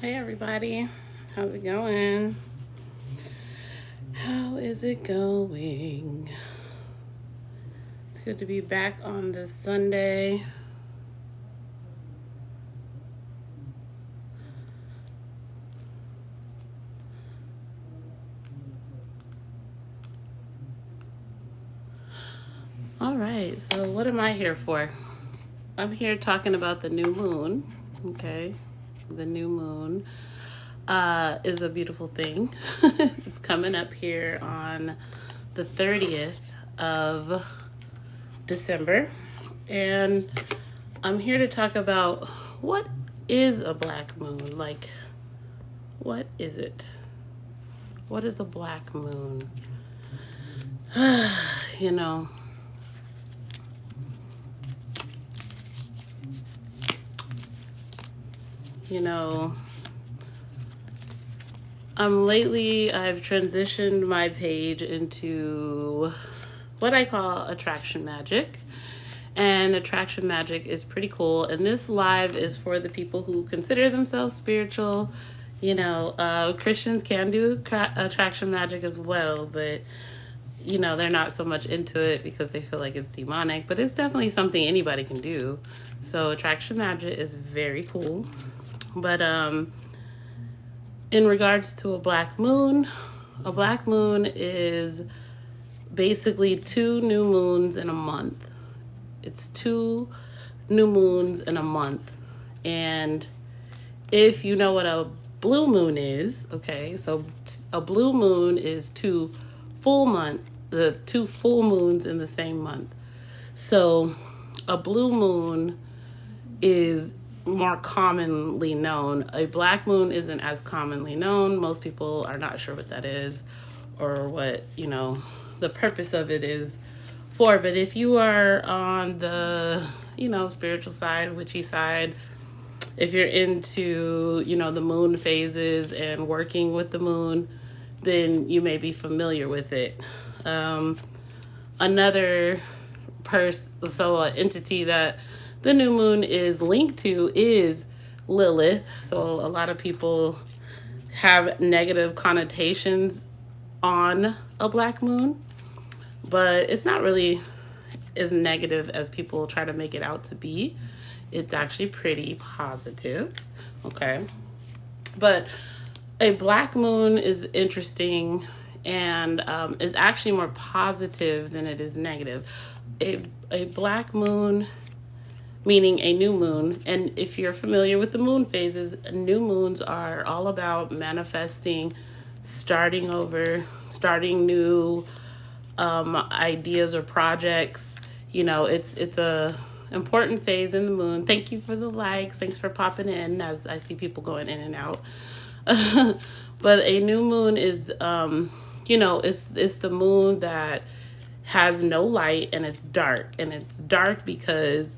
Hey everybody, how's it going? How is it going? It's good to be back on this Sunday. All right, so what am I here for? I'm here talking about the new moon. Okay, the new moon is a beautiful thing. It's coming up here on the 30th of December, and I'm here to talk about what is a black moon. Like, what is it? What is a black moon? you know, you know, lately I've transitioned my page into what I call attraction magic. And attraction magic is pretty cool. And this live is for the people who consider themselves spiritual. Christians can do attraction magic as well, but they're not so much into it because they feel like it's demonic. But it's definitely something anybody can do. So attraction magic is very cool. But in regards to a black moon is basically 2 new moons in a month. It's 2 new moons in a month. And if you know what a blue moon is, okay, so a blue moon is 2 full moons in the same month. So a blue moon is more commonly known. A black moon isn't as commonly known. Most people are not sure what that is or what, the purpose of it is for. But if you are on the, spiritual side, witchy side, if you're into, the moon phases and working with the moon, then you may be familiar with it. Another entity that the new moon is linked to is Lilith. So a lot of people have negative connotations on a black moon, but it's not really as negative as people try to make it out to be. It's actually pretty positive, okay? But a black moon is interesting and is actually more positive than it is negative. A black moon, meaning a new moon, and if you're familiar with the moon phases, new moons are all about manifesting, starting over, starting new ideas or projects. It's a important phase in the moon. Thank you for the likes. Thanks for popping in as I see people going in and out. But a new moon is, it's the moon that has no light and it's dark. And it's dark because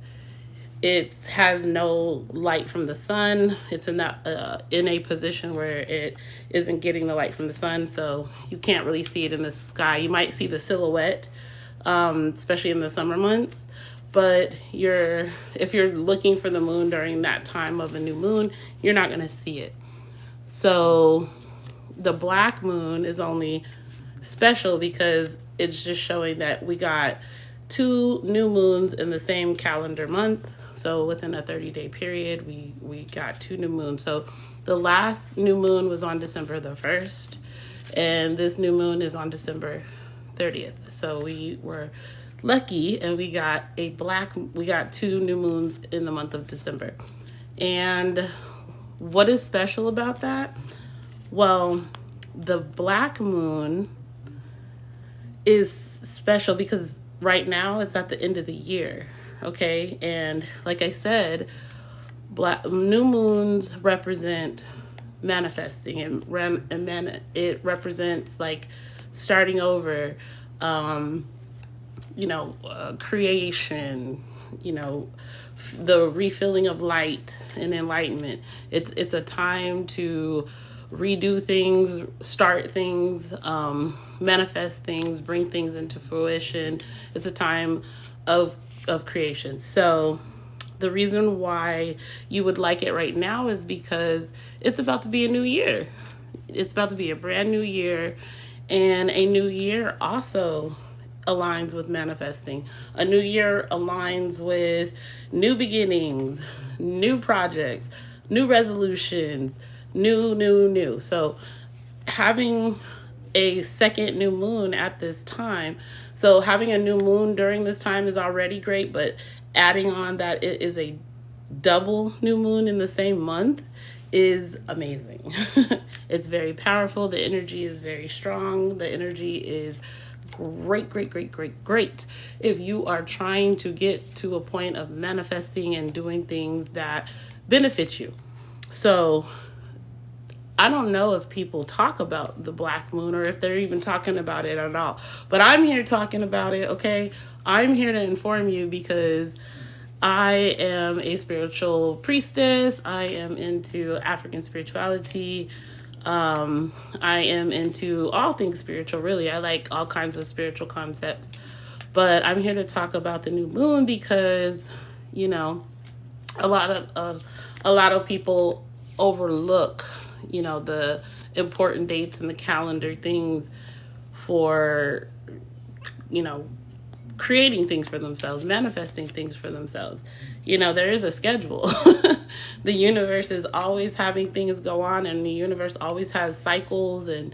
it has no light from the sun. It's in a position where it isn't getting the light from the sun, so you can't really see it in the sky. You might see the silhouette, especially in the summer months. But if you're looking for the moon during that time of a new moon, you're not going to see it. So the black moon is only special because it's just showing that we got 2 new moons in the same calendar month. So within a 30-day period, we got 2 new moons. So the last new moon was on December the 1st, and this new moon is on December 30th. So we were lucky and we got 2 new moons in the month of December. And what is special about that? Well, the black moon is special because right now it's at the end of the year, okay? And like I said, new moons represent manifesting, and it represents like starting over, creation, the refilling of light and enlightenment. It's a time to redo things, start things, manifest things, bring things into fruition. It's a time of creation. So The reason why you would like it right now is because it's about to be a new year. It's about to be a brand new year, and a new year also aligns with manifesting. A new year aligns with new beginnings, new projects, new resolutions, new. So having a second new moon at this time. So having a new moon during this time is already great, but adding on that it is a double new moon in the same month is amazing. It's very powerful. The energy is very strong. The energy is great. If you are trying to get to a point of manifesting and doing things that benefit you. So I don't know if people talk about the black moon or if they're even talking about it at all. But I'm here talking about it, okay? I'm here to inform you because I am a spiritual priestess. I am into African spirituality. I am into all things spiritual, really. I like all kinds of spiritual concepts. But I'm here to talk about the new moon because, you know, a lot of people overlook, you know, the important dates in the calendar, things for, you know, creating things for themselves, manifesting things for themselves. You know, there is a schedule. The universe is always having things go on, and the universe always has cycles and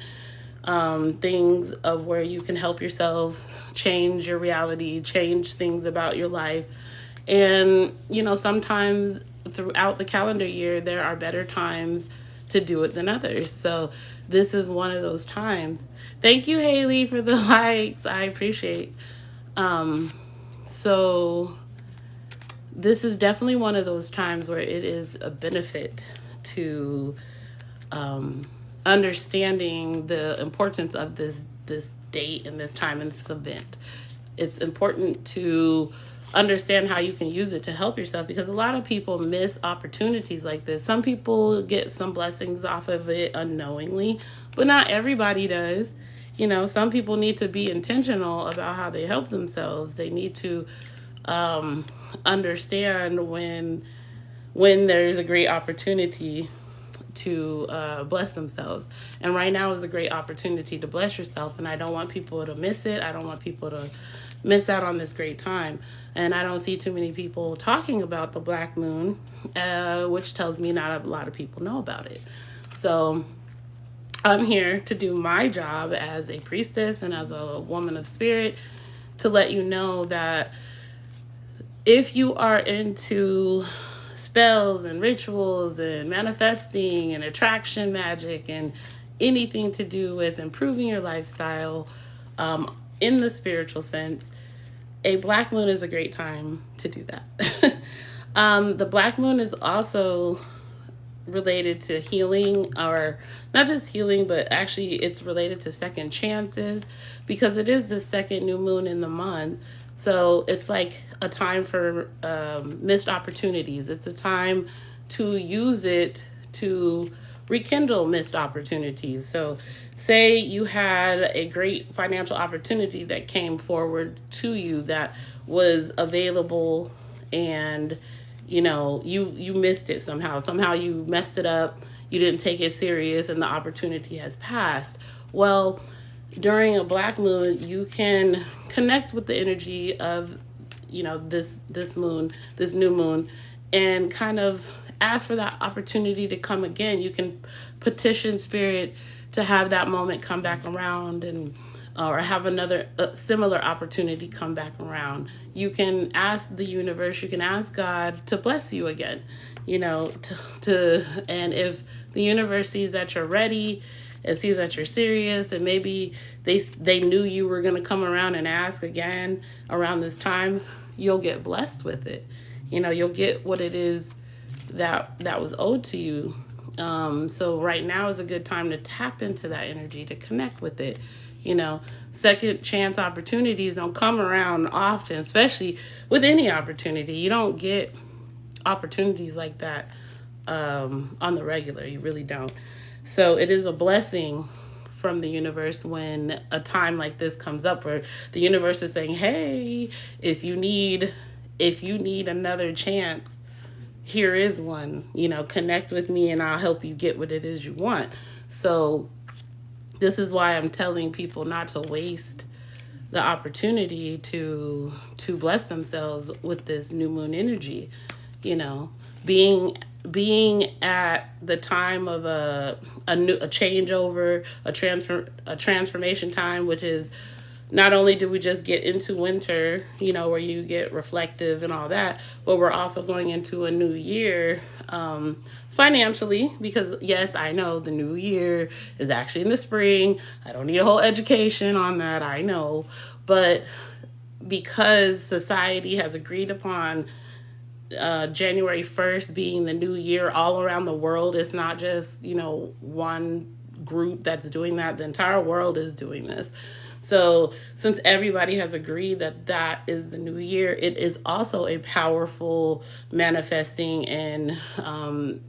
things of where you can help yourself change your reality, change things about your life. And, you know, sometimes throughout the calendar year, there are better times to do it than others. So this is one of those times. Thank you, Haley, for the likes. I appreciate. So this is definitely one of those times where it is a benefit to understanding the importance of this date and this time and this event. It's important to understand how you can use it to help yourself, because a lot of people miss opportunities like this. Some people get some blessings off of it unknowingly, but not everybody does. You know, some people need to be intentional about how they help themselves. They need to understand when there's a great opportunity to bless themselves. And right now is a great opportunity to bless yourself. And I don't want people to miss it. I don't want people to miss out on this great time. And I don't see too many people talking about the black moon, which tells me not a lot of people know about it. So I'm here to do my job as a priestess and as a woman of spirit to let you know that if you are into spells and rituals and manifesting and attraction magic and anything to do with improving your lifestyle in the spiritual sense, a black moon is a great time to do that. The black moon is also related to healing, or not just healing, but actually it's related to second chances, because it is the second new moon in the month. So it's like a time for missed opportunities. It's a time to use it to rekindle missed opportunities. So say you had a great financial opportunity that came forward to you that was available, and you know, you missed it somehow you messed it up, you didn't take it serious, and the opportunity has passed. Well, during a black moon, you can connect with the energy of, you know, this new moon, and kind of ask for that opportunity to come again. You can petition spirit to have that moment come back around, and or have another similar opportunity come back around. You can ask the universe, you can ask God to bless you again, you know, and if the universe sees that you're ready and sees that you're serious, and maybe they knew you were going to come around and ask again around this time, you'll get blessed with it. You know, you'll get what it is that was owed to you. So right now is a good time to tap into that energy, to connect with it. You know, second chance opportunities don't come around often, especially with any opportunity. You don't get opportunities like that on the regular. You really don't. So it is a blessing from the universe when a time like this comes up, where the universe is saying, hey, if you need if you need another chance, here is one. Connect with me and I'll help you get what it is you want. So this is why I'm telling people not to waste the opportunity to bless themselves with this new moon energy. Being at the time of a changeover, a transformation time, which is not only do we just get into winter, where you get reflective and all that, but we're also going into a new year financially, because yes, I know the new year is actually in the spring. I don't need a whole education on that, I know. But because society has agreed upon January 1st being the new year all around the world, it's not just, one group that's doing that. The entire world is doing this. So since everybody has agreed that that is the new year, it is also a powerful manifesting and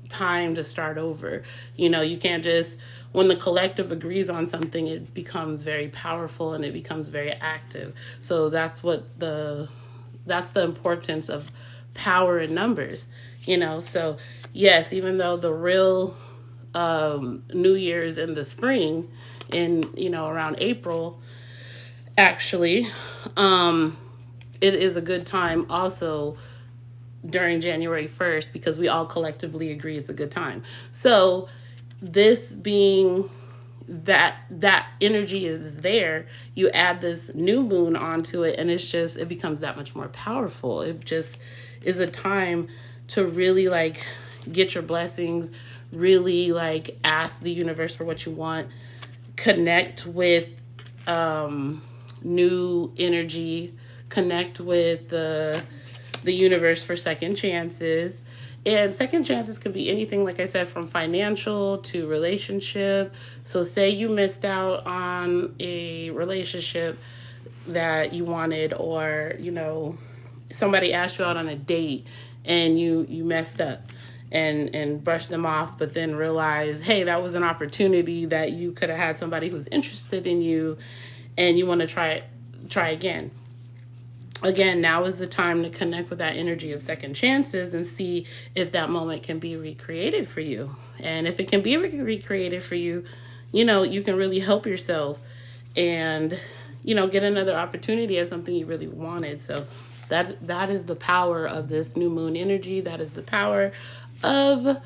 time to start over. You can't just, when the collective agrees on something, it becomes very powerful and it becomes very active. So that's the importance of power in numbers. So yes, even though the real New Year's in the spring, in around April, actually, it is a good time also during January 1st, because we all collectively agree it's a good time. So this being that energy is there, you add this new moon onto it, and it becomes that much more powerful. It just is a time to really get your blessings, really ask the universe for what you want, connect with new energy, connect with the universe for second chances. And second chances could be anything, like I said, from financial to relationship. So say you missed out on a relationship that you wanted, or somebody asked you out on a date and you messed up and brushed them off, but then realized, hey, that was an opportunity that you could have had somebody who's interested in you, and you want to try again. Now is the time to connect with that energy of second chances and see if that moment can be recreated for you. And if it can be recreated for you, you can really help yourself and, get another opportunity at something you really wanted. So that is the power of this new moon energy. That is the power of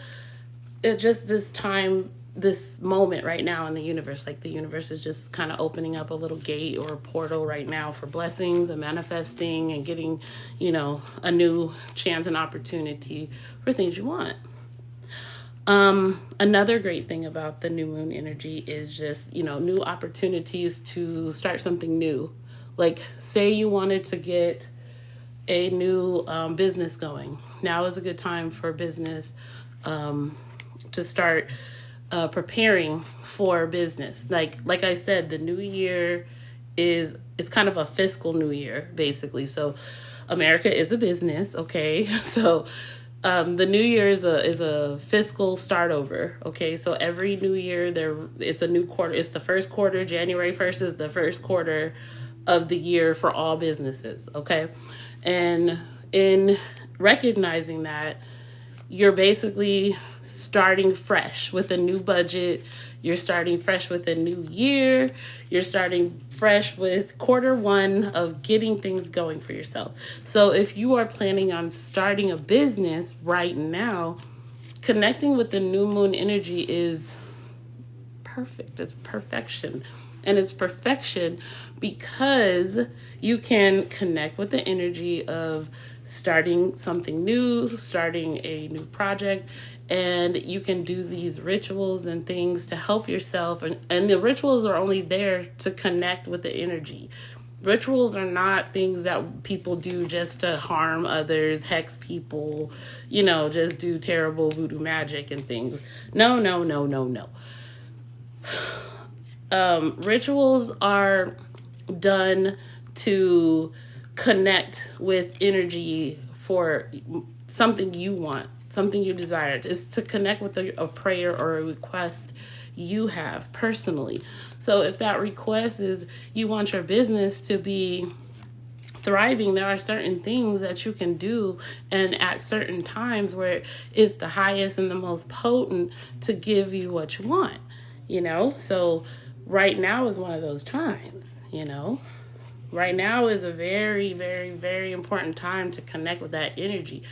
just this time, this moment right now in the universe. The universe is just kind of opening up a little gate or a portal right now for blessings and manifesting and getting, a new chance and opportunity for things you want. Another great thing about the new moon energy is just, new opportunities to start something new. Say you wanted to get a new business going. Now is a good time for business to start preparing for business. Like I said, the new year is kind of a fiscal new year, basically. So America is a business, okay? So the new year is a fiscal start over, okay? So every new year it's a new quarter. It's the first quarter. January 1st is the first quarter of the year for all businesses, okay? And in recognizing that, you're basically starting fresh with a new budget. You're starting fresh with a new year. You're starting fresh with quarter one of getting things going for yourself. So if you are planning on starting a business right now, connecting with the new moon energy is perfect. It's perfection. And it's perfection because you can connect with the energy of starting something new, starting a new project, and you can do these rituals and things to help yourself. And the rituals are only there to connect with the energy. Rituals are not things that people do just to harm others, hex people, just do terrible voodoo magic and things. No. Rituals are done to connect with energy for something you want, something you desire. Is to connect with a prayer or a request you have personally. So if that request is you want your business to thriving, there are certain things that you can do, and at certain times where it's the highest and the most potent to give you what you want, So right now is one of those times, Right now is a very, very, very important time to connect with that energy.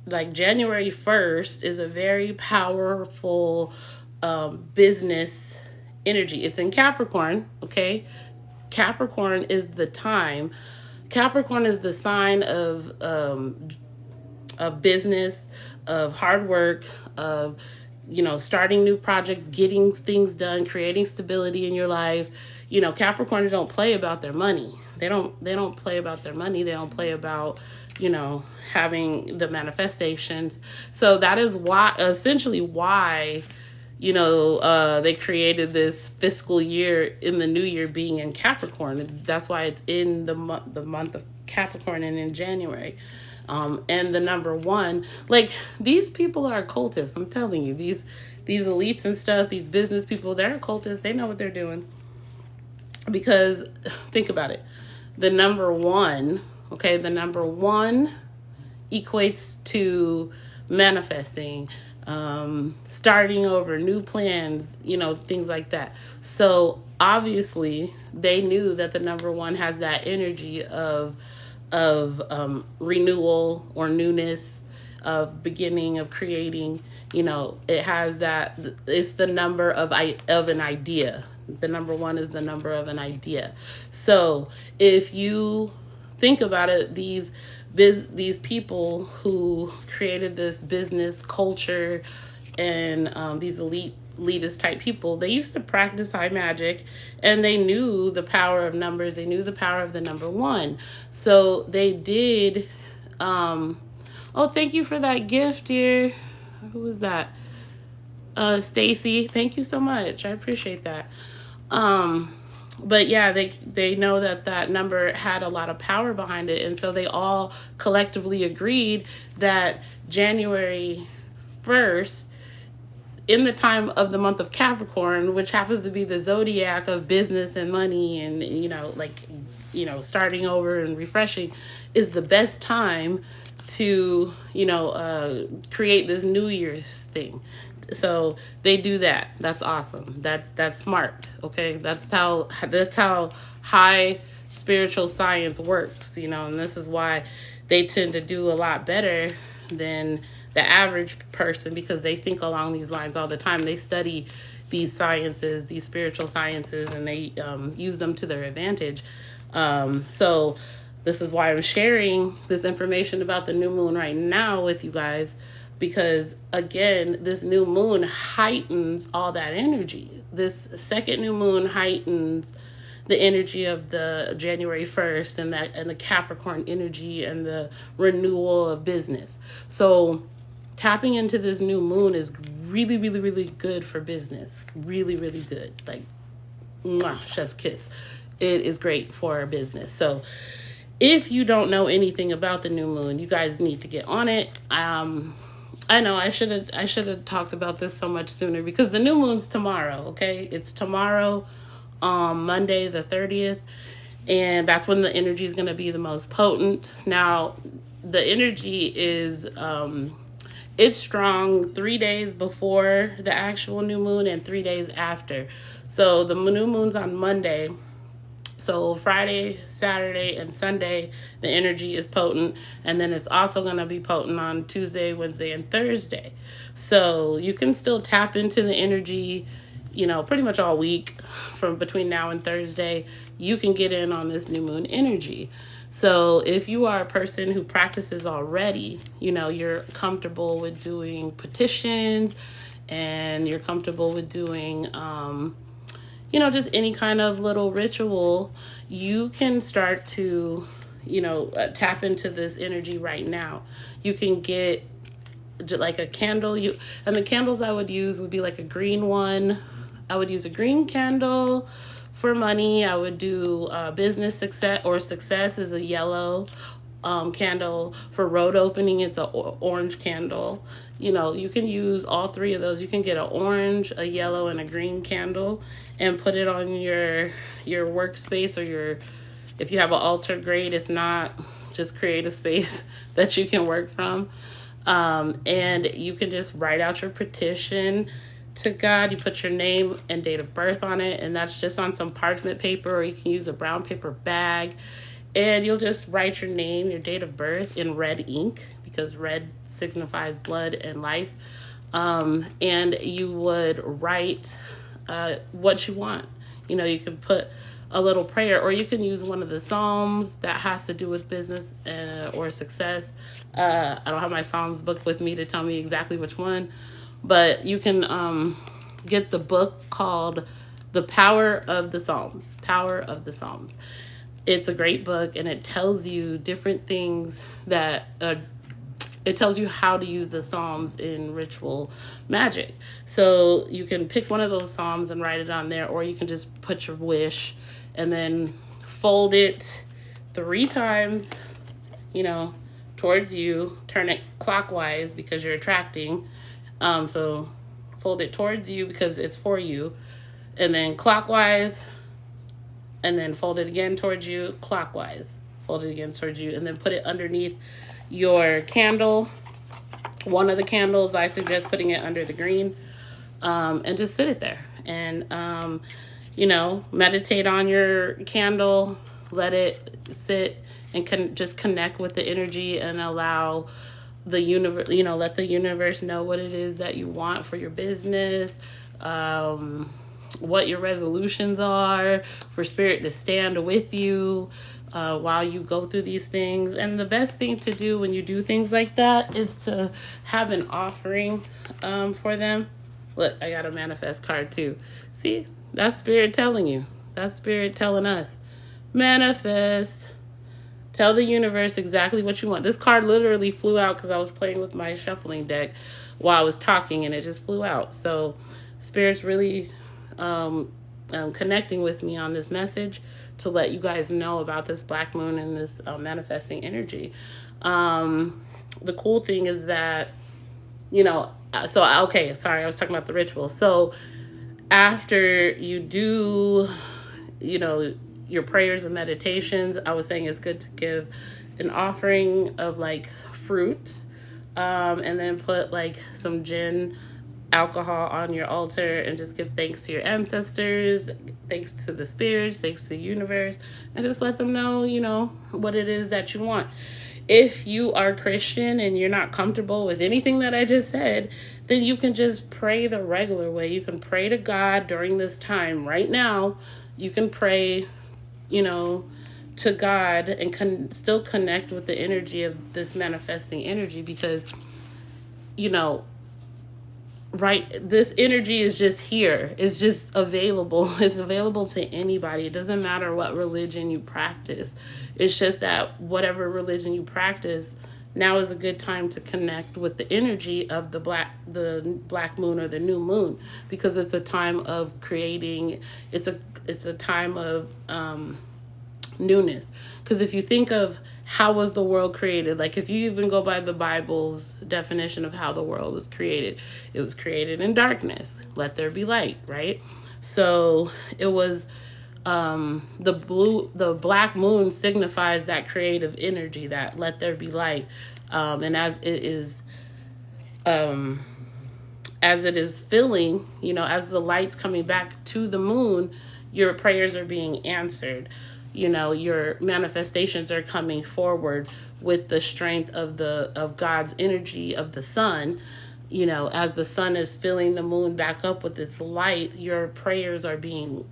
Like January 1st is a very powerful business energy. It's in Capricorn, okay? Capricorn is the time. Capricorn is the sign of business, of hard work, of starting new projects, getting things done, creating stability in your life. Capricorn don't play about their money. They don't play about their money. They don't play about having the manifestations. So that is essentially why they created this fiscal year in the new year being in Capricorn. That's why it's in the month of Capricorn and in January. And the number one, like, these people are occultists. I'm telling you, these elites and stuff, these business people, they're occultists. They know what they're doing. Because think about it. The number one equates to manifesting, starting over, new plans, things like that. So obviously they knew that the number one has that energy of renewal or newness, of beginning, of creating. It has that. It's the number of an idea. The number one is the number of an idea. So if you think about it, these people who created this business culture and these elitist type people, they used to practice high magic, and they knew the power of numbers. They knew the power of the number one. So they did. Oh, thank you for that gift, dear. Who was that? Stacy. Thank you so much. I appreciate that. But yeah, they know that number had a lot of power behind it. And so they all collectively agreed that January 1st, in the time of the month of Capricorn, which happens to be the zodiac of business and money and, starting over and refreshing, is the best time to, create this New Year's thing. So they do that. That's awesome. That's smart. Okay. That's how high spiritual science works, and this is why they tend to do a lot better than the average person, because they think along these lines all the time. They study these sciences, these spiritual sciences, and they use them to their advantage. So this is why I'm sharing this information about the new moon right now with you guys, because again, this new moon heightens all that energy. This second new moon heightens the energy of the January 1st and the Capricorn energy and the renewal of business. So tapping into this new moon is really, really, really good for business. Really, really good. Like, mwah, chef's kiss. It is great for business. So if you don't know anything about the new moon, you guys need to get on it. I know I should have talked about this so much sooner, because the new moon's tomorrow, okay? It's tomorrow, Monday the 30th, and that's when the energy is going to be the most potent. Now, the energy is it's strong 3 days before the actual new moon and 3 days after. So the new moon's on Monday. So Friday, Saturday, and Sunday, the energy is potent. And then it's also going to be potent on Tuesday, Wednesday, and Thursday. So you can still tap into the energy, pretty much all week from between now and Thursday. You can get in on this new moon energy. So if you are a person who practices already, you're comfortable with doing petitions, and you're comfortable with doing just any kind of little ritual, you can start to, tap into this energy right now. You can get like a candle, and the candles I would use would be like a green one. I would use a green candle for money. I would do business success is a yellow candle. For road opening, it's an orange candle. You can use all three of those. You can get an orange, a yellow, and a green candle and put it on your workspace or If you have an altar, great. If not, just create a space that you can work from. And you can just write out your petition to God. You put your name and date of birth on it, and that's just on some parchment paper, or you can use a brown paper bag. And you'll just write your name, your date of birth in red ink, because red signifies blood and life. And you would write what you want. You know, you can put a little prayer, or you can use one of the Psalms that has to do with business or success. I don't have my Psalms book with me to tell me exactly which one, but you can get the book called The Power of the Psalms. Power of the Psalms. It's a great book, and it tells you different things that it tells you how to use the Psalms in ritual magic. So you can pick one of those Psalms and write it on there, or you can just put your wish and then fold it 3 times, you know, towards you. Turn it clockwise because you're attracting. So fold it towards you because it's for you, and then clockwise, and then fold it again towards you, clockwise. Fold it again towards you, and then put it underneath your candle. One of the candles, I suggest putting it under the green, and just sit it there. And, you know, meditate on your candle, let it sit, and just connect with the energy and allow the universe, you know, let the universe know what it is that you want for your business, what your resolutions are, for spirit to stand with you while you go through these things. And the best thing to do when you do things like that is to have an offering for them. Look, I got a manifest card too. See, that's spirit telling you. That's spirit telling us. Manifest. Tell the universe exactly what you want. This card literally flew out because I was playing with my shuffling deck while I was talking, and it just flew out. So spirit's really connecting with me on this message to let you guys know about this black moon and this manifesting energy. The cool thing is that, you know, okay, sorry, I was talking about the ritual. So after you do, you know, your prayers and meditations, I was saying it's good to give an offering of like fruit, and then put like some gin alcohol on your altar and just give thanks to your ancestors, thanks to the spirits, thanks to the universe, and just let them know, you know, what it is that you want. If you are Christian and you're not comfortable with anything that I just said, then you can just pray the regular way. You can pray to God during this time. Right now, you can pray, you know, to God and still connect with the energy of this manifesting energy, because, you know, right, this energy is just here. It's just available. It's available to anybody. It doesn't matter what religion you practice. It's just that whatever religion you practice, now is a good time to connect with the energy of the black moon or the new moon, because it's a time of creating. It's a time of newness. Because if you think of how was the world created, like if you even go by the Bible's definition of how the world was created, it was created in darkness. Let there be light, right? So it was the black moon signifies that creative energy, that let there be light. And as it is filling, you know, as the light's coming back to the moon, your prayers are being answered. You know, your manifestations are coming forward with the strength of God's energy of the sun. You know, as the sun is filling the moon back up with its light, your prayers are being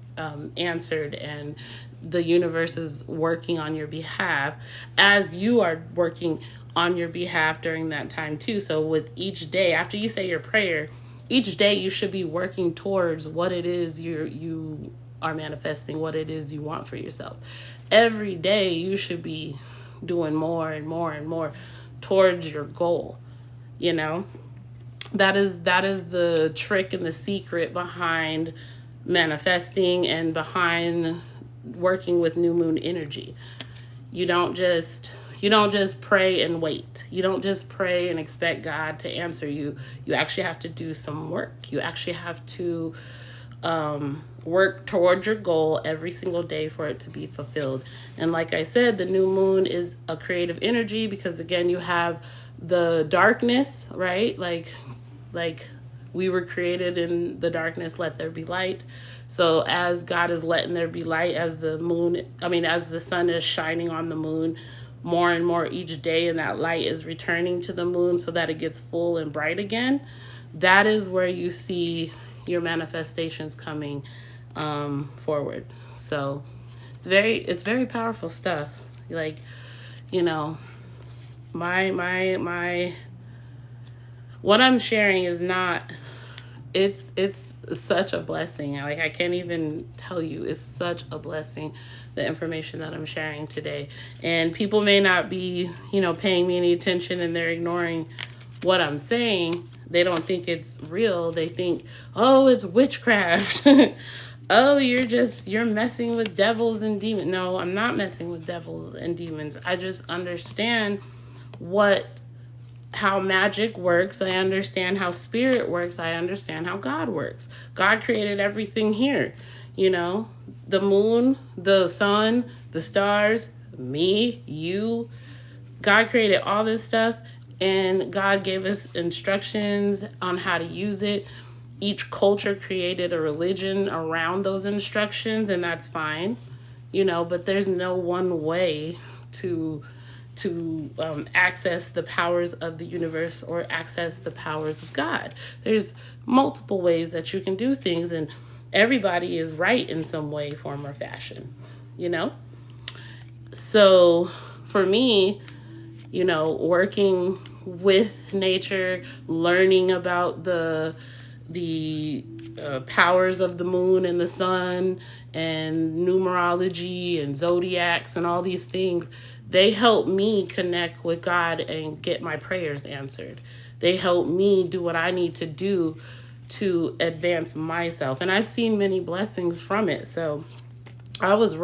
answered, and the universe is working on your behalf as you are working on your behalf during that time too. So with each day, after you say your prayer, each day you should be working towards what it is you are manifesting, what it is you want for yourself. Every day you should be doing more and more and more towards your goal. You know, that is the trick and the secret behind manifesting and behind working with new moon energy. You don't just pray and wait. You don't just pray and expect God to answer you. You actually have to do some work. You actually have to work towards your goal every single day for it to be fulfilled. And like I said, the new moon is a creative energy because again, you have the darkness, right? Like we were created in the darkness, let there be light. So as God is letting there be light, as the sun is shining on the moon more and more each day, and that light is returning to the moon so that it gets full and bright again, that is where you see your manifestations coming forward. So it's very powerful stuff. Like, you know, my what I'm sharing is not, it's such a blessing. Like, I can't even tell you, it's such a blessing, the information that I'm sharing today. And people may not be, paying me any attention, and they're ignoring what I'm saying. They don't think it's real. They think, oh, it's witchcraft. Oh, you're messing with devils and demons. No, I'm not messing with devils and demons. I just understand how magic works. I understand how spirit works. I understand how God works. God created everything here. The moon, the sun, the stars, me, you. God created all this stuff, and God gave us instructions on how to use it. Each culture created a religion around those instructions, and that's fine, but there's no one way to access the powers of the universe or access the powers of God. There's multiple ways that you can do things, and everybody is right in some way, form, or fashion, So for me, working with nature, learning about the powers of the moon and the sun and numerology and zodiacs and all these things, they help me connect with God and get my prayers answered. They help me do what I need to do to advance myself. And I've seen many blessings from it. So I was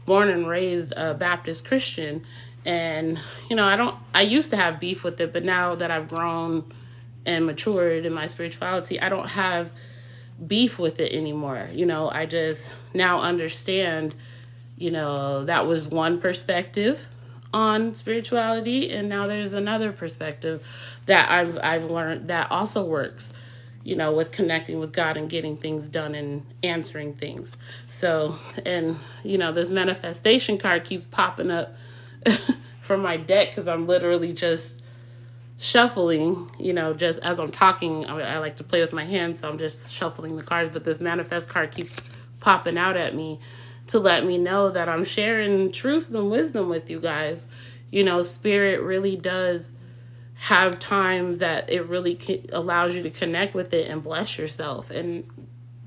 born and raised a Baptist Christian. And, I used to have beef with it, but now that I've grown and matured in my spirituality, I don't have beef with it anymore. I just now understand, that was one perspective on spirituality, and now there's another perspective that I've learned that also works, with connecting with God and getting things done and answering things. So, and this manifestation card keeps popping up from my deck because I'm literally just shuffling, just as I'm talking. I like to play with my hands, so I'm just shuffling the cards, but this manifest card keeps popping out at me to let me know that I'm sharing truth and wisdom with you guys. Spirit really does have times that it really allows you to connect with it and bless yourself, and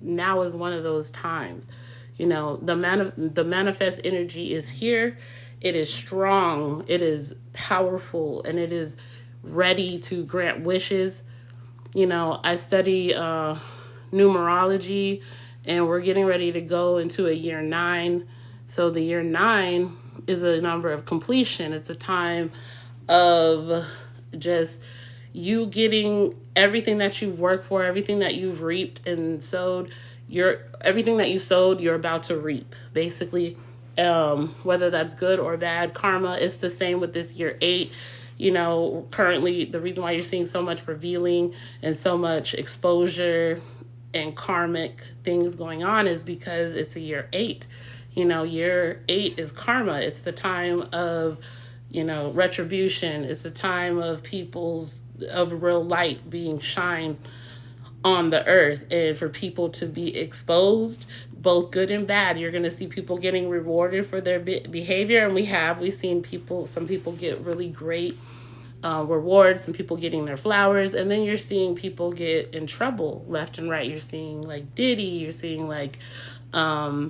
now is one of those times. The manifest energy is here. It is strong, it is powerful, and it is ready to grant wishes. I study numerology, and we're getting ready to go into a year 9. So the year 9 is a number of completion. It's a time of just you getting everything that you've worked for, everything that you've reaped and sowed. Everything that you sowed, you're about to reap, basically. Whether that's good or bad karma. It's the same with this year 8. Currently the reason why you're seeing so much revealing and so much exposure and karmic things going on is because it's a year 8. Year 8 is karma. It's the time of, retribution. It's a time of of real light being shined on the earth, and for people to be exposed, both good and bad. You're going to see people getting rewarded for their behavior, and we've seen some people get really great rewards, some people getting their flowers, and then you're seeing people get in trouble left and right. You're seeing like Diddy, you're seeing like I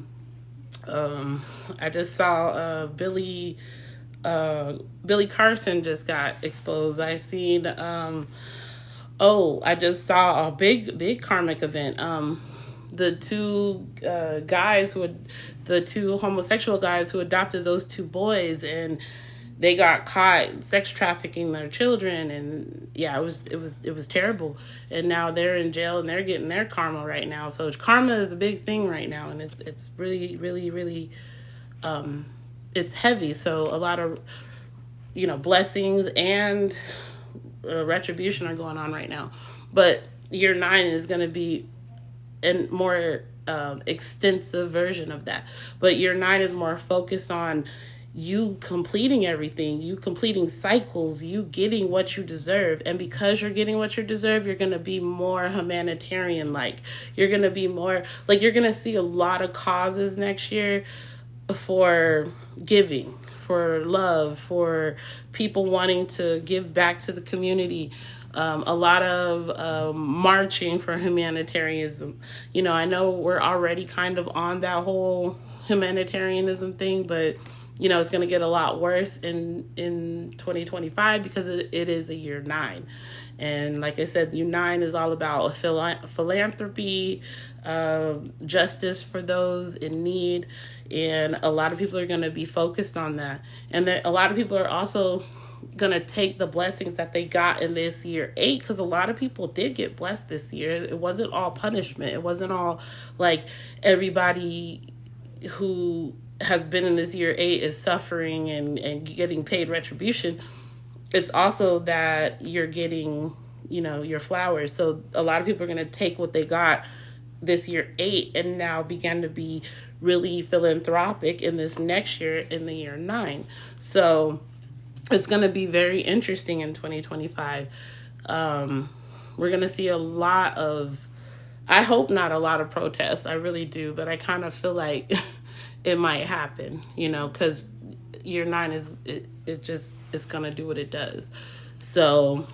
just saw Billy Carson just got exposed. I seen I just saw a big karmic event. The two homosexual guys who adopted those 2 boys, and they got caught sex trafficking their children, and yeah, it was terrible. And now they're in jail and they're getting their karma right now. So karma is a big thing right now, and it's really really really it's heavy. So a lot of blessings and retribution are going on right now. But year 9 is going to be a more extensive version of that. But year 9 is more focused on you completing everything, you completing cycles, you getting what you deserve. And because you're getting what you deserve, you're going to be more humanitarian. Like, you're going to be more, like, you're going to see a lot of causes next year for giving, for love, for people wanting to give back to the community. A lot of marching for humanitarianism. I know we're already kind of on that whole humanitarianism thing, but it's going to get a lot worse in 2025 because it is a year 9. And like I said, year 9 is all about philanthropy, justice for those in need. And a lot of people are going to be focused on that. And a lot of people are also going to take the blessings that they got in this year 8, because a lot of people did get blessed this year. It wasn't all punishment. It wasn't all like everybody who has been in this year 8 is suffering and getting paid retribution. It's also that you're getting, your flowers. So a lot of people are going to take what they got this year 8 and now begin to be really philanthropic in this next year, in the year 9. So it's going to be very interesting in 2025. We're going to see a lot of, I hope not a lot of protests. I really do, but I kind of feel like it might happen, because year 9 is, it's going to do what it does. So,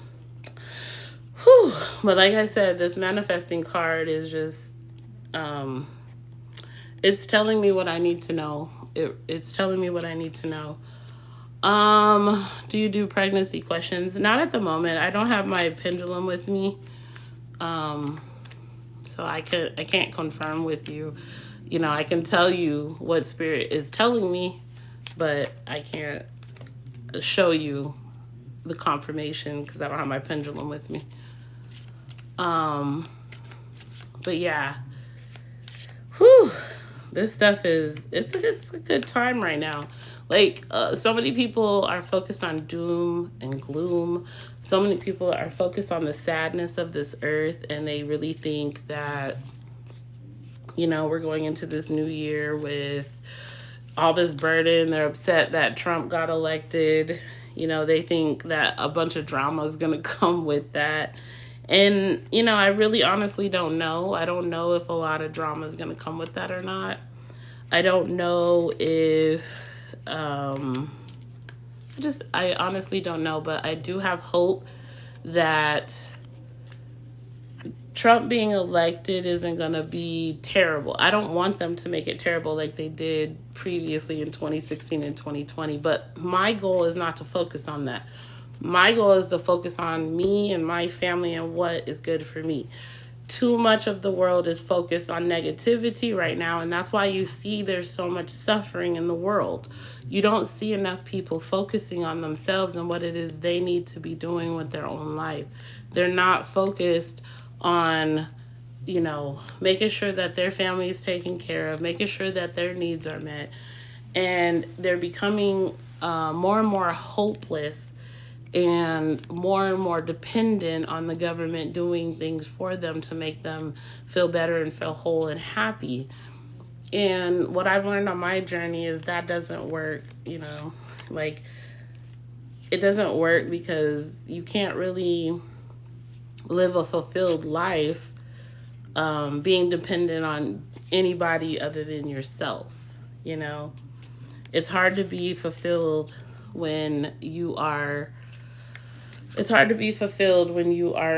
but like I said, this manifesting card is just, it's telling me what I need to know. It's telling me what I need to know. Do you do pregnancy questions? Not at the moment. I don't have my pendulum with me. So I can't confirm with you. I can tell you what spirit is telling me, but I can't show you the confirmation because I don't have my pendulum with me. But yeah. This stuff it's a good time right now. Like, so many people are focused on doom and gloom. So many people are focused on the sadness of this earth, and they really think that, we're going into this new year with all this burden. They're upset that Trump got elected. They think that a bunch of drama is going to come with that. And, I really honestly don't know. I don't know if a lot of drama is going to come with that or not. I don't know if, I honestly don't know, but I do have hope that Trump being elected isn't going to be terrible. I don't want them to make it terrible like they did previously in 2016 and 2020, but my goal is not to focus on that. My goal is to focus on me and my family and what is good for me. Too much of the world is focused on negativity right now, and that's why you see there's so much suffering in the world. You don't see enough people focusing on themselves and what it is they need to be doing with their own life. They're not focused on, making sure that their family is taken care of, making sure that their needs are met. And they're becoming more and more hopeless and more dependent on the government doing things for them to make them feel better and feel whole and happy. And what I've learned on my journey is that doesn't work, like, it doesn't work, because you can't really live a fulfilled life being dependent on anybody other than yourself. It's hard to be fulfilled when you are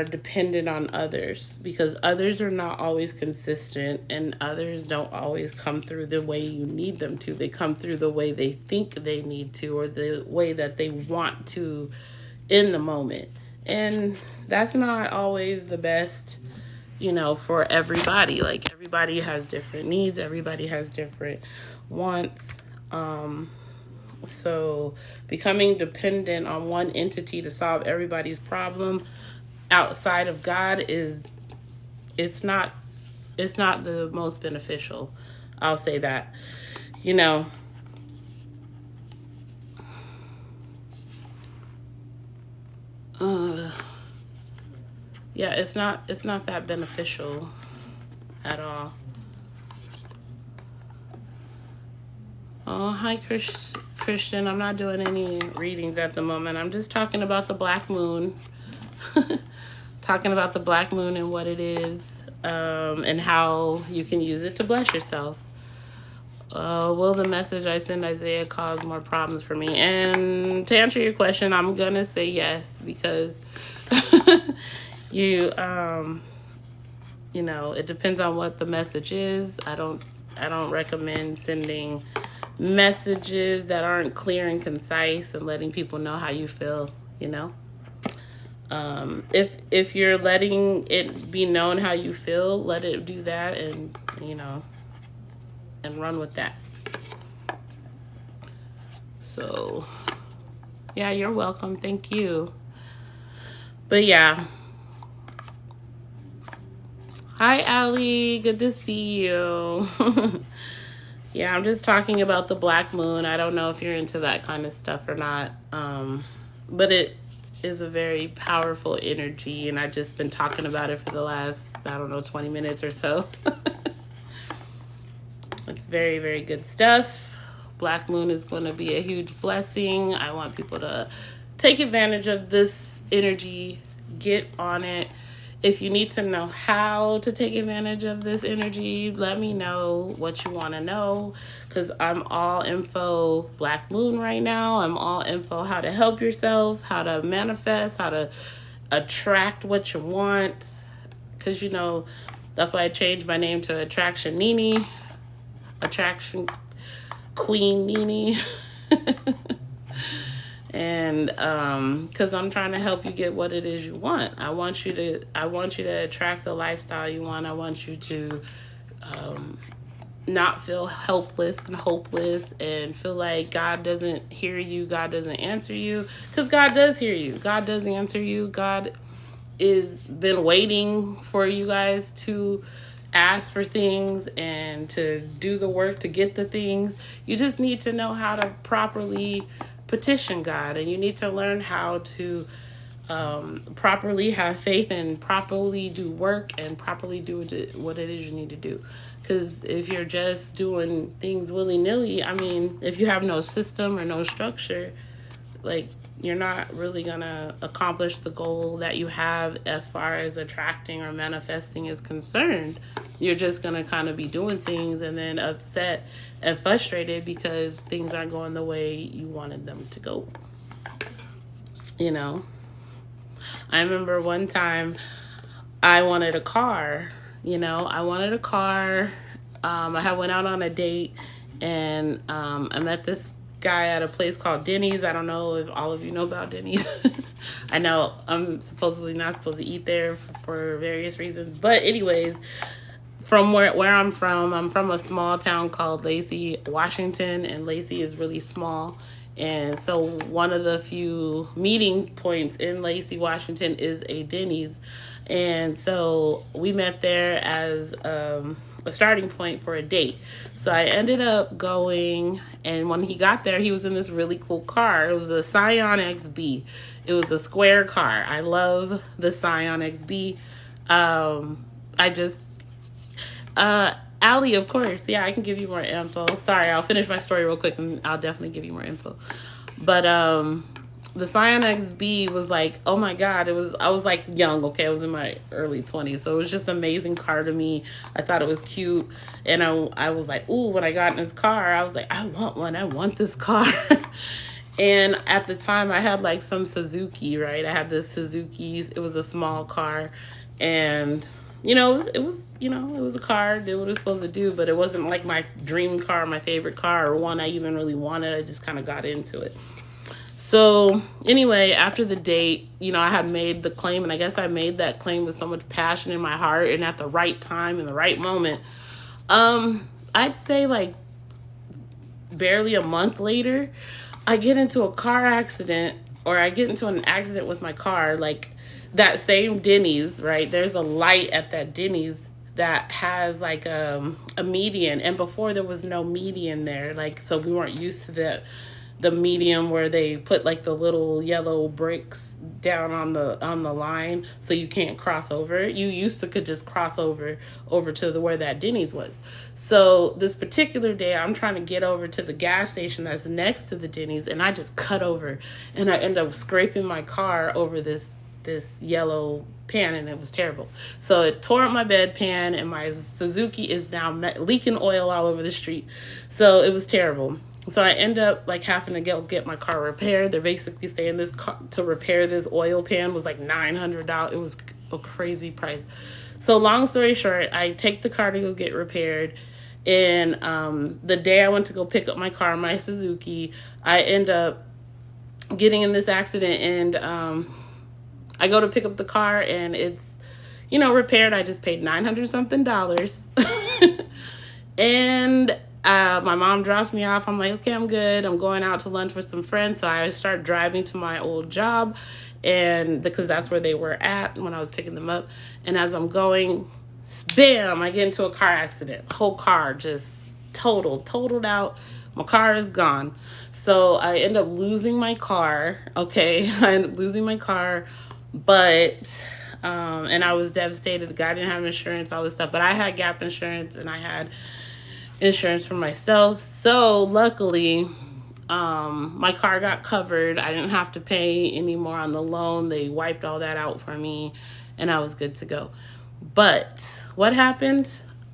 dependent on others, because others are not always consistent and others don't always come through the way you need them to. They come through the way they think they need to, or the way that they want to in the moment. And that's not always the best, for everybody. Like, everybody has different needs. Everybody has different wants. So becoming dependent on one entity to solve everybody's problem outside of God it's not it's not the most beneficial. I'll say that. You know, uh, yeah, it's not that beneficial at all. Oh, hi, Christian. I'm not doing any readings at the moment. I'm just talking about the black moon. Talking about the black moon and what it is, and how you can use it to bless yourself. Will the message I send Isaiah cause more problems for me? And to answer your question, I'm going to say yes, because you, it depends on what the message is. I don't recommend sending messages that aren't clear and concise and letting people know how you feel, you know. If you're letting it be known how you feel, let it do that, and and run with that. So yeah, you're welcome. Thank you. But yeah. Hi, Allie. Good to see you. Yeah, I'm just talking about the black moon. I don't know if you're into that kind of stuff or not. But it is a very powerful energy, and I've just been talking about it for the last, 20 minutes or so. It's very, very good stuff. Black moon is going to be a huge blessing. I want people to take advantage of this energy. Get on it. If you need to know how to take advantage of this energy, let me know what you want to know, because I'm all info black moon right now. I'm all info how to help yourself, how to manifest, how to attract what you want, because that's why I changed my name to Attraction Nini, Attraction Queen Nini. And because I'm trying to help you get what it is you want. I want you to attract the lifestyle you want. I want you to not feel helpless and hopeless and feel like God doesn't hear you, God doesn't answer you, because God does hear you, God does answer you. God is been waiting for you guys to ask for things and to do the work to get the things. You just need to know how to properly petition God, and you need to learn how to properly have faith and properly do work and properly do what it is you need to do. Because if you're just doing things willy-nilly, if you have no system or no structure, like, you're not really gonna accomplish the goal that you have as far as attracting or manifesting is concerned. You're just gonna kind of be doing things and then upset and frustrated because things aren't going the way you wanted them to go. I remember one time I wanted a car. I wanted a car. I had went out on a date, and I met this guy at a place called Denny's. I don't know if all of you know about Denny's. I know I'm supposedly not supposed to eat there for various reasons. But anyways, from where I'm from a small town called Lacey, Washington, and Lacey is really small. And so one of the few meeting points in Lacey, Washington is a Denny's. And so we met there as a starting point for a date. So I ended up going, and when he got there, he was in this really cool car. It was a Scion XB. It was a square car. I love the Scion XB. Allie, of course. Yeah, I can give you more info. Sorry, I'll finish my story real quick and I'll definitely give you more info. But the Scion XB was like, oh my God, I was like young, okay? I was in my early 20s. So it was just an amazing car to me. I thought it was cute. And I was like, ooh, when I got in this car, I was like, I want one. I want this car. And at the time I had like some Suzuki, right? I had this Suzuki. It was a small car. And it was a car, did what it was supposed to do, but it wasn't like my dream car, my favorite car, or one I even really wanted. I just kind of got into it. So anyway, after the date, I had made the claim, and I guess I made that claim with so much passion in my heart and at the right time, in the right moment. I'd say like barely a month later, I get into a car accident, or I get into an accident with my car, like that same Denny's, right? There's a light at that Denny's that has like a median, and before there was no median there, like, so we weren't used to the medium where they put like the little yellow bricks down on the line so you can't cross over. You used to could just cross over to the where that Denny's was. So this particular day I'm trying to get over to the gas station that's next to the Denny's, and I just cut over and I end up scraping my car over this yellow pan, and it was terrible. So it tore up my bedpan, and my Suzuki is now leaking oil all over the street. So it was terrible. So I end up like having to get my car repaired. They're basically saying this car, to repair this oil pan, was like $900. It was a crazy price. So long story short, I take the car to go get repaired. And the day I went to go pick up my car, my Suzuki, I end up getting in this accident, and I go to pick up the car, and it's, repaired. I just paid $900 something. And my mom drops me off. I'm like, okay, I'm good. I'm going out to lunch with some friends. So I start driving to my old job, and because that's where they were at when I was picking them up. And as I'm going, bam, I get into a car accident. Whole car just totaled out. My car is gone. So I end up losing my car. Okay, I end up losing my car. But, and I was devastated. The guy didn't have insurance, all this stuff. But I had Gap insurance, and I had insurance for myself. So luckily, my car got covered. I didn't have to pay anymore on the loan. They wiped all that out for me, and I was good to go. But what happened?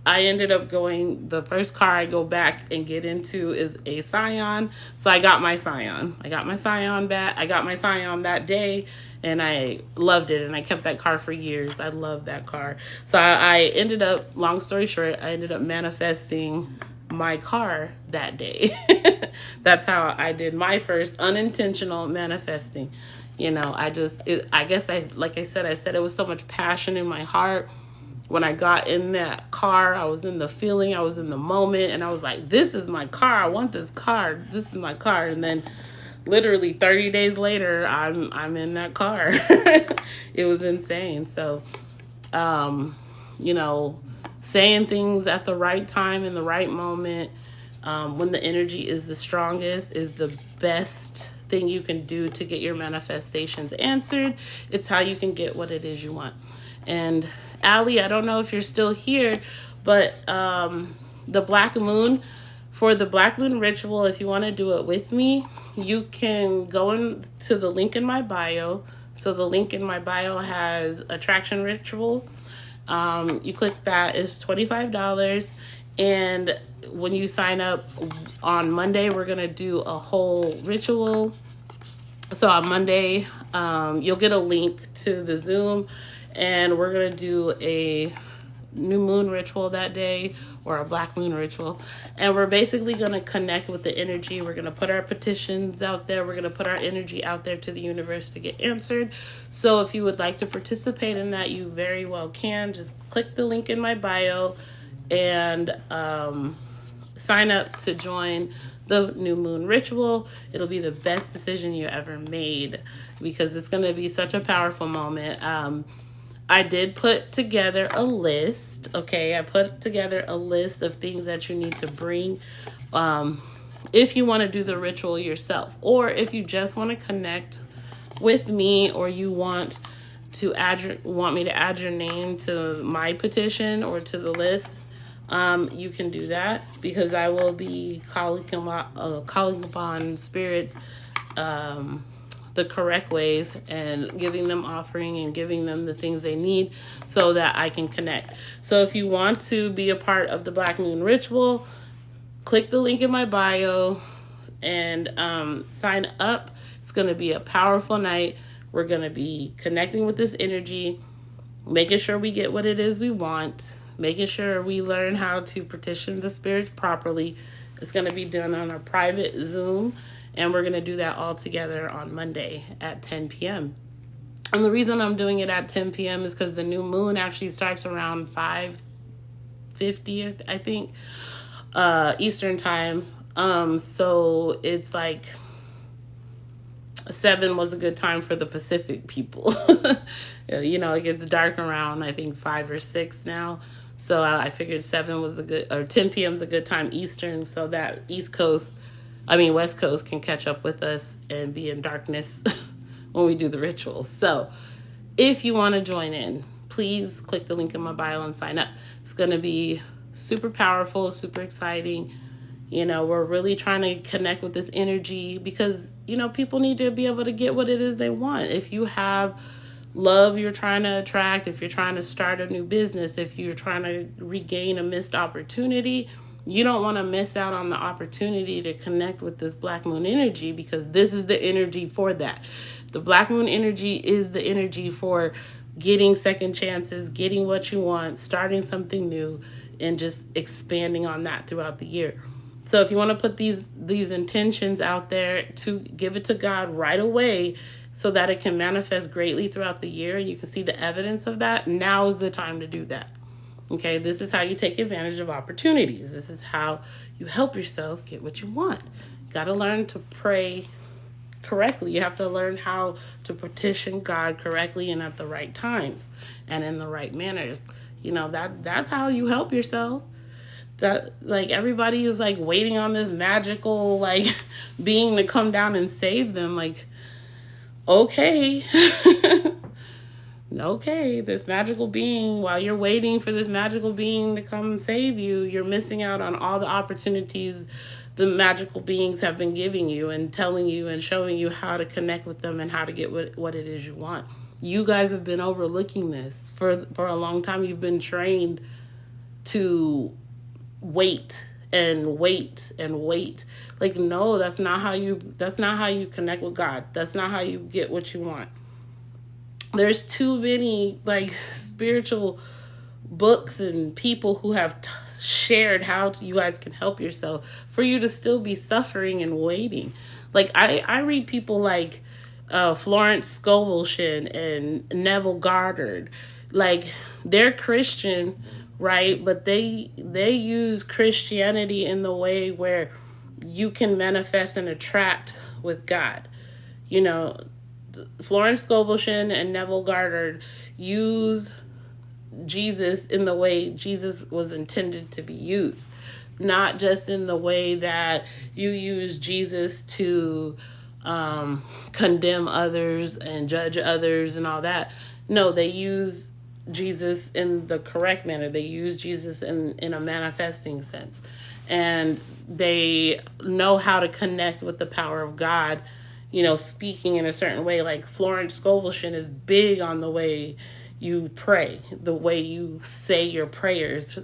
I ended up the first car I go back and get into is a Scion. So I got my Scion. I got my Scion that day, and I loved it, and I kept that car for years. I loved that car. So I ended up, long story short, I ended up manifesting my car that day. That's how I did my first unintentional manifesting. I said it was so much passion in my heart. When I got in that car, I was in the feeling, I was in the moment, and I was like, this is my car. I want this car. This is my car. And then literally 30 days later, I'm in that car. It was insane. So, saying things at the right time, in the right moment, when the energy is the strongest, is the best thing you can do to get your manifestations answered. It's how you can get what it is you want. And Allie, I don't know if you're still here, but the Black Moon, for the Black Moon ritual, if you want to do it with me, you can go into the link in my bio. So the link in my bio has attraction ritual. You click that, it's $25. And when you sign up on Monday, we're going to do a whole ritual. So on Monday, you'll get a link to the Zoom, and we're going to do a new moon ritual that day, or a Black Moon ritual. And we're basically going to connect with the energy. We're going to put our petitions out there. We're going to put our energy out there to the universe to get answered. So if you would like to participate in that, you very well can. Just click the link in my bio and sign up to join the new moon ritual. It'll be the best decision you ever made, because it's going to be such a powerful moment. I did put together a list. Okay, I put together a list of things that you need to bring if you want to do the ritual yourself, or if you just want to connect with me, or you want me to add your name to my petition or to the list. You can do that, because I will be calling upon spirits the correct ways, and giving them offering and giving them the things they need so that I can connect. So if you want to be a part of the Black Moon ritual, click the link in my bio and sign up. It's going to be a powerful night. We're going to be connecting with this energy, making sure we get what it is we want, making sure we learn how to petition the spirits properly. It's going to be done on a private Zoom, and we're going to do that all together on Monday at 10 p.m. And the reason I'm doing it at 10 p.m. is because the new moon actually starts around 5:50, I think, Eastern time. So it's like 7 was a good time for the Pacific people. It gets dark around, I think, 5 or 6 now. So I figured 7 was a good, or 10 p.m. is a good time Eastern, so that West Coast can catch up with us and be in darkness when we do the rituals. So if you want to join in, please click the link in my bio and sign up. It's going to be super powerful, super exciting. We're really trying to connect with this energy because, people need to be able to get what it is they want. If you have love you're trying to attract, if you're trying to start a new business, if you're trying to regain a missed opportunity, you don't want to miss out on the opportunity to connect with this Black Moon energy, because this is the energy for that. The Black Moon energy is the energy for getting second chances, getting what you want, starting something new, and just expanding on that throughout the year. So if you want to put these intentions out there, to give it to God right away so that it can manifest greatly throughout the year, and you can see the evidence of that, now is the time to do that. Okay, this is how you take advantage of opportunities. This is how you help yourself get what you want. You got to learn to pray correctly. You have to learn how to petition God correctly and at the right times and in the right manners. That's how you help yourself. That, everybody is waiting on this magical being to come down and save them. Okay. Okay, this magical being, while you're waiting for this magical being to come save you, you're missing out on all the opportunities the magical beings have been giving you and telling you and showing you how to connect with them and how to get what it is you want. You guys have been overlooking this for a long time. You've been trained to wait and wait and wait. No, that's not how you connect with God. That's not how you get what you want. There's too many spiritual books and people who have shared how you guys can help yourself for you to still be suffering and waiting. I read people like Florence Scovel and Neville Goddard. They're Christian, right? But they use Christianity in the way where you can manifest and attract with God. Florence Scovel and Neville Goddard use Jesus in the way Jesus was intended to be used, not just in the way that you use Jesus to condemn others and judge others and all that. No, they use Jesus in the correct manner. They use Jesus in a manifesting sense, and they know how to connect with the power of God, speaking in a certain way. Florence Scovel is big on the way you pray, the way you say your prayers.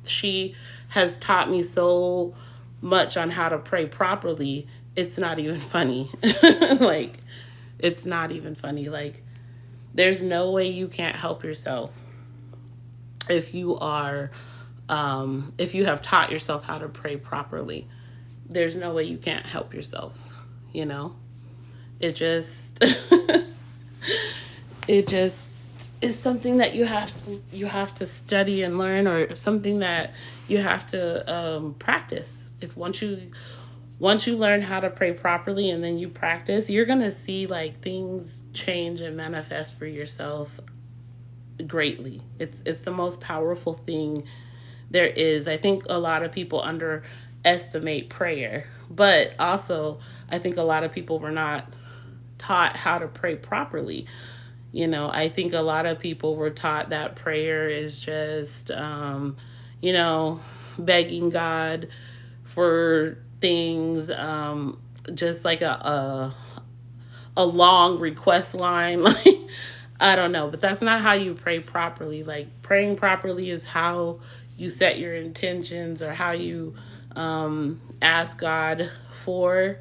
She has taught me so much on how to pray properly. It's not even funny. It's not even funny. There's no way you can't help yourself if you have taught yourself how to pray properly. There's no way you can't help yourself. It just is something that you have to study and learn, or something that you have to practice. Once you learn how to pray properly and then you practice, you're gonna see things change and manifest for yourself greatly. It's the most powerful thing there is. I think a lot of people underestimate prayer, but also I think a lot of people were not taught how to pray properly. I think a lot of people were taught that prayer is just, begging God for things, just like a long request line. I don't know, but that's not how you pray properly. Praying properly is how you set your intentions, or how you ask God for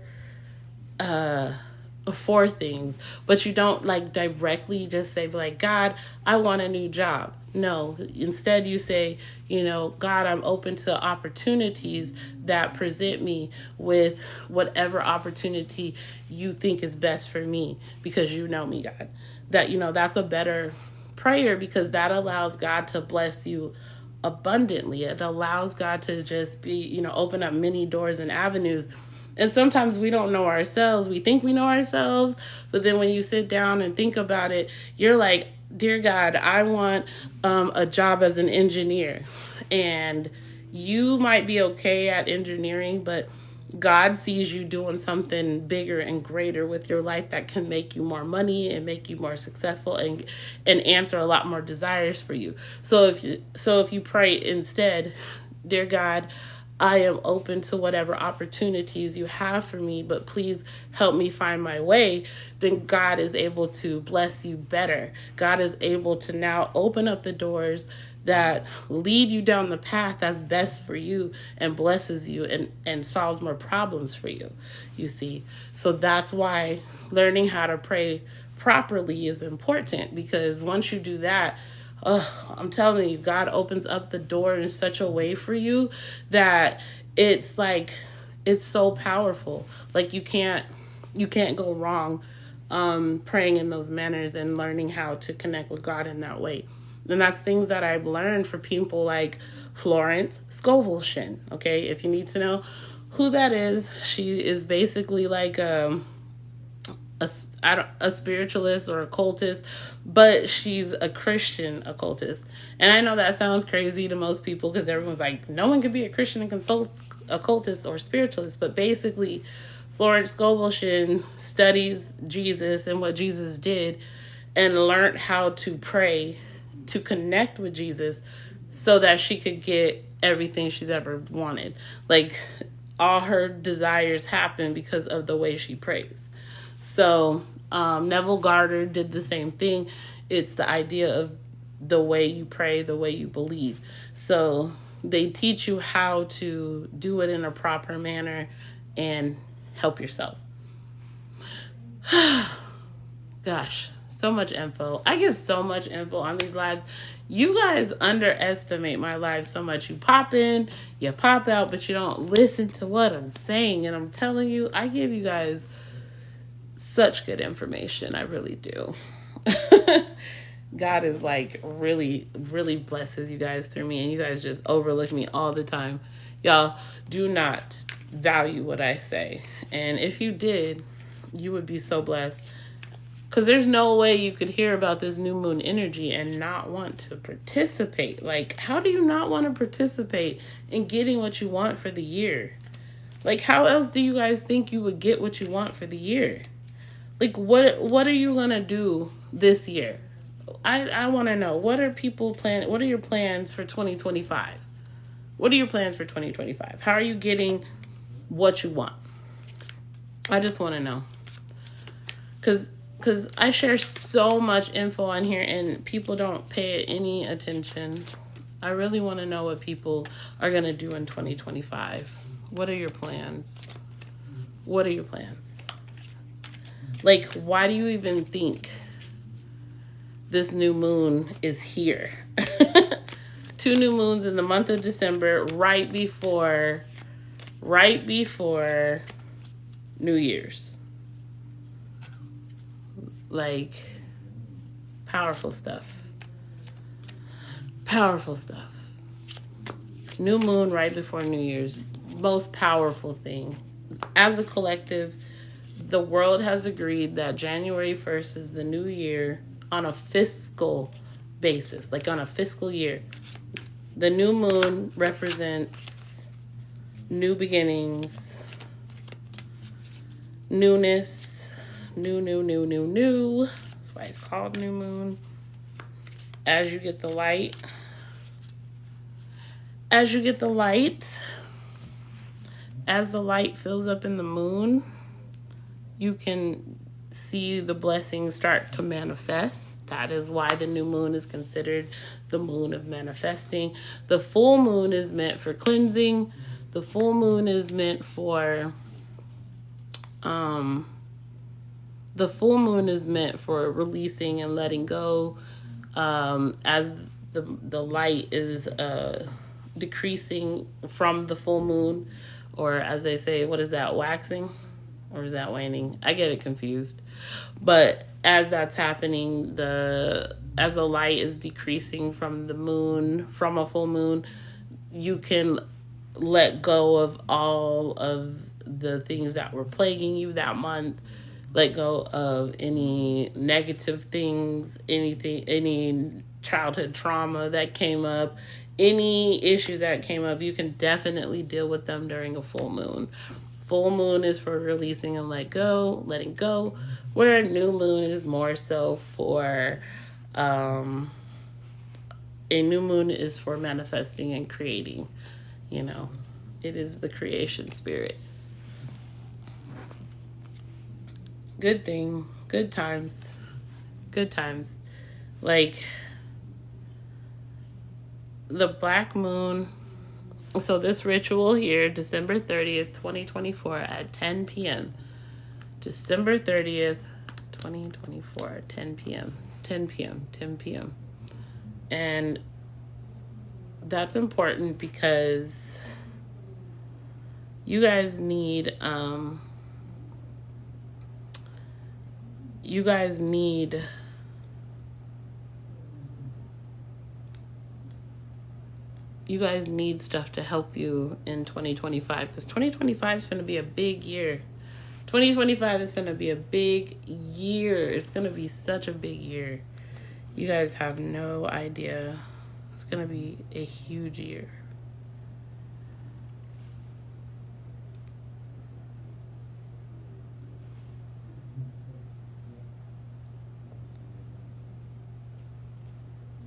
things, but you don't directly just say God, I want a new job. No, instead you say, God, I'm open to opportunities that present me with whatever opportunity you think is best for me, because you know me, God. That's a better prayer, because that allows God to bless you abundantly. It allows God to just be, open up many doors and avenues. And sometimes we don't know ourselves. We think we know ourselves, but then when you sit down and think about it, you're like, dear God, I want a job as an engineer. And you might be okay at engineering, but God sees you doing something bigger and greater with your life that can make you more money and make you more successful and answer a lot more desires for you. So if you pray instead, dear God, I am open to whatever opportunities you have for me, but please help me find my way, then God is able to bless you better. God is able to now open up the doors that lead you down the path that's best for you and blesses you and solves more problems for you, you see. So that's why learning how to pray properly is important, because once you do that, I'm telling you, God opens up the door in such a way for you that it's like, it's so powerful. Like you can't go wrong praying in those manners and learning how to connect with God in that way. And that's things that I've learned for people like Florence Scovel. Okay, if you need to know who that is, she is basically like a spiritualist or occultist, but she's a Christian occultist. And I know that sounds crazy to most people because everyone's like, no one can be a Christian and occultist or spiritualist. But basically, Florence Scovel studies Jesus and what Jesus did and learned how to pray to connect with Jesus so that she could get everything she's ever wanted. Like all her desires happen because of the way she prays. So Neville Goddard did the same thing. It's the idea of the way you pray, the way you believe. So they teach you how to do it in a proper manner and help yourself. Gosh, so much info. I give so much info on these lives. You guys underestimate my live so much. You pop in, you pop out, but you don't listen to what I'm saying. And I'm telling you, I give you guys such good information. I really do. God is like really, really blesses you guys through me, and you guys just overlook me all the time. Y'all do not value what I say. And if you did, you would be so blessed. Because there's no way you could hear about this new moon energy and not want to participate. Like, how do you not want to participate in getting what you want for the year? Like, how else do you guys think you would get what you want for the year? Like, what are you going to do this year? I want to know. What are people planning? What are your plans for 2025? What are your plans for 2025? How are you getting what you want? I just want to know. Because I share so much info on here and people don't pay it any attention. I really want to know what people are going to do in 2025. What are your plans? What are your plans? Like, why do you even think this new moon is here? 2 new moons in the month of December, right before New Year's. Like, powerful stuff. Powerful stuff. New moon right before New Year's. Most powerful thing. As a collective, the world has agreed that January 1st is the new year on a fiscal basis, like on a fiscal year. The new moon represents new beginnings, newness, new. That's why it's called new moon. As you get the light, as the light fills up in the moon, you can see the blessings start to manifest. That is why the new moon is considered the moon of manifesting. The full moon is meant for cleansing. The full moon is meant for releasing and letting go. As the light is decreasing from the full moon, or as they say, what is that, waxing? Or is that waning? I get it confused. But as that's happening, as the light is decreasing from the moon, from a full moon, you can let go of all of the things that were plaguing you that month. Let go of any negative things, any childhood trauma that came up, any issues that came up. You can definitely deal with them during a full moon. Full moon is for releasing and letting go, where a new moon is more so for, a new moon is for manifesting and creating. It is the creation spirit. Good thing, good times. Like the black moon. So this ritual here, December 30th, 2024 at 10 p.m. December 30th, 2024, 10 p.m. 10 p.m. And that's important because you guys need stuff to help you in 2025, because 2025 is going to be a big year. 2025 is going to be a big year. It's going to be such a big year. You guys have no idea. It's going to be a huge year.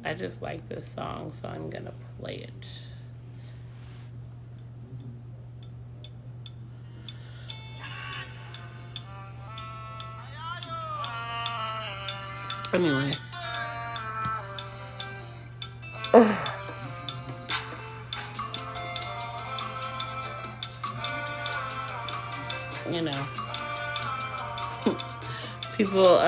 I just like this song, so I'm going to play it. Anyway. People,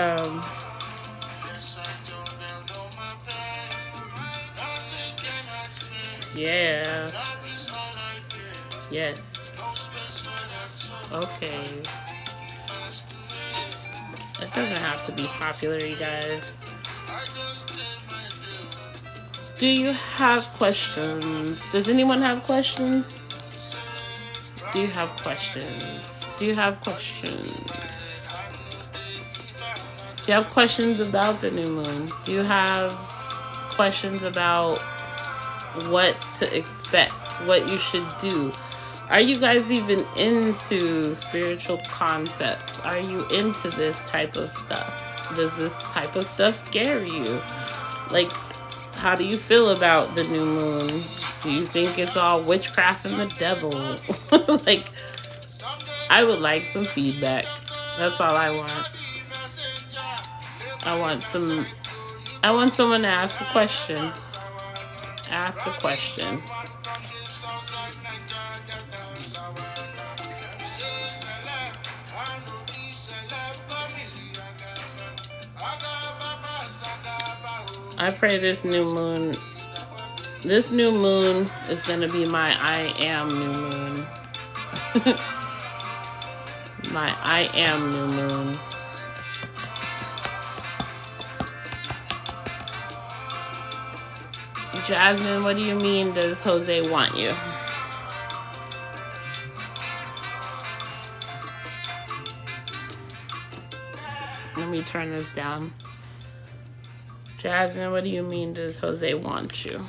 yeah. Yes. Okay. It doesn't have to be popular, you guys. Do you have questions? Does anyone have questions? Do you have questions? Do you have questions? Do you have questions about the new moon? Do you have questions about what to expect, what you should do? Are you guys even into spiritual concepts? Are you into this type of stuff? Does this type of stuff scare you? Like, how do you feel about the new moon? Do you think it's all witchcraft and the devil? Like, I would like some feedback. That's all I want. I want someone to ask a question. Ask a question. I pray this new moon is going to be my I am new moon. My I am new moon. Jasmine, what do you mean does Jose want you? Let me turn this down. Jasmine, what do you mean does Jose want you?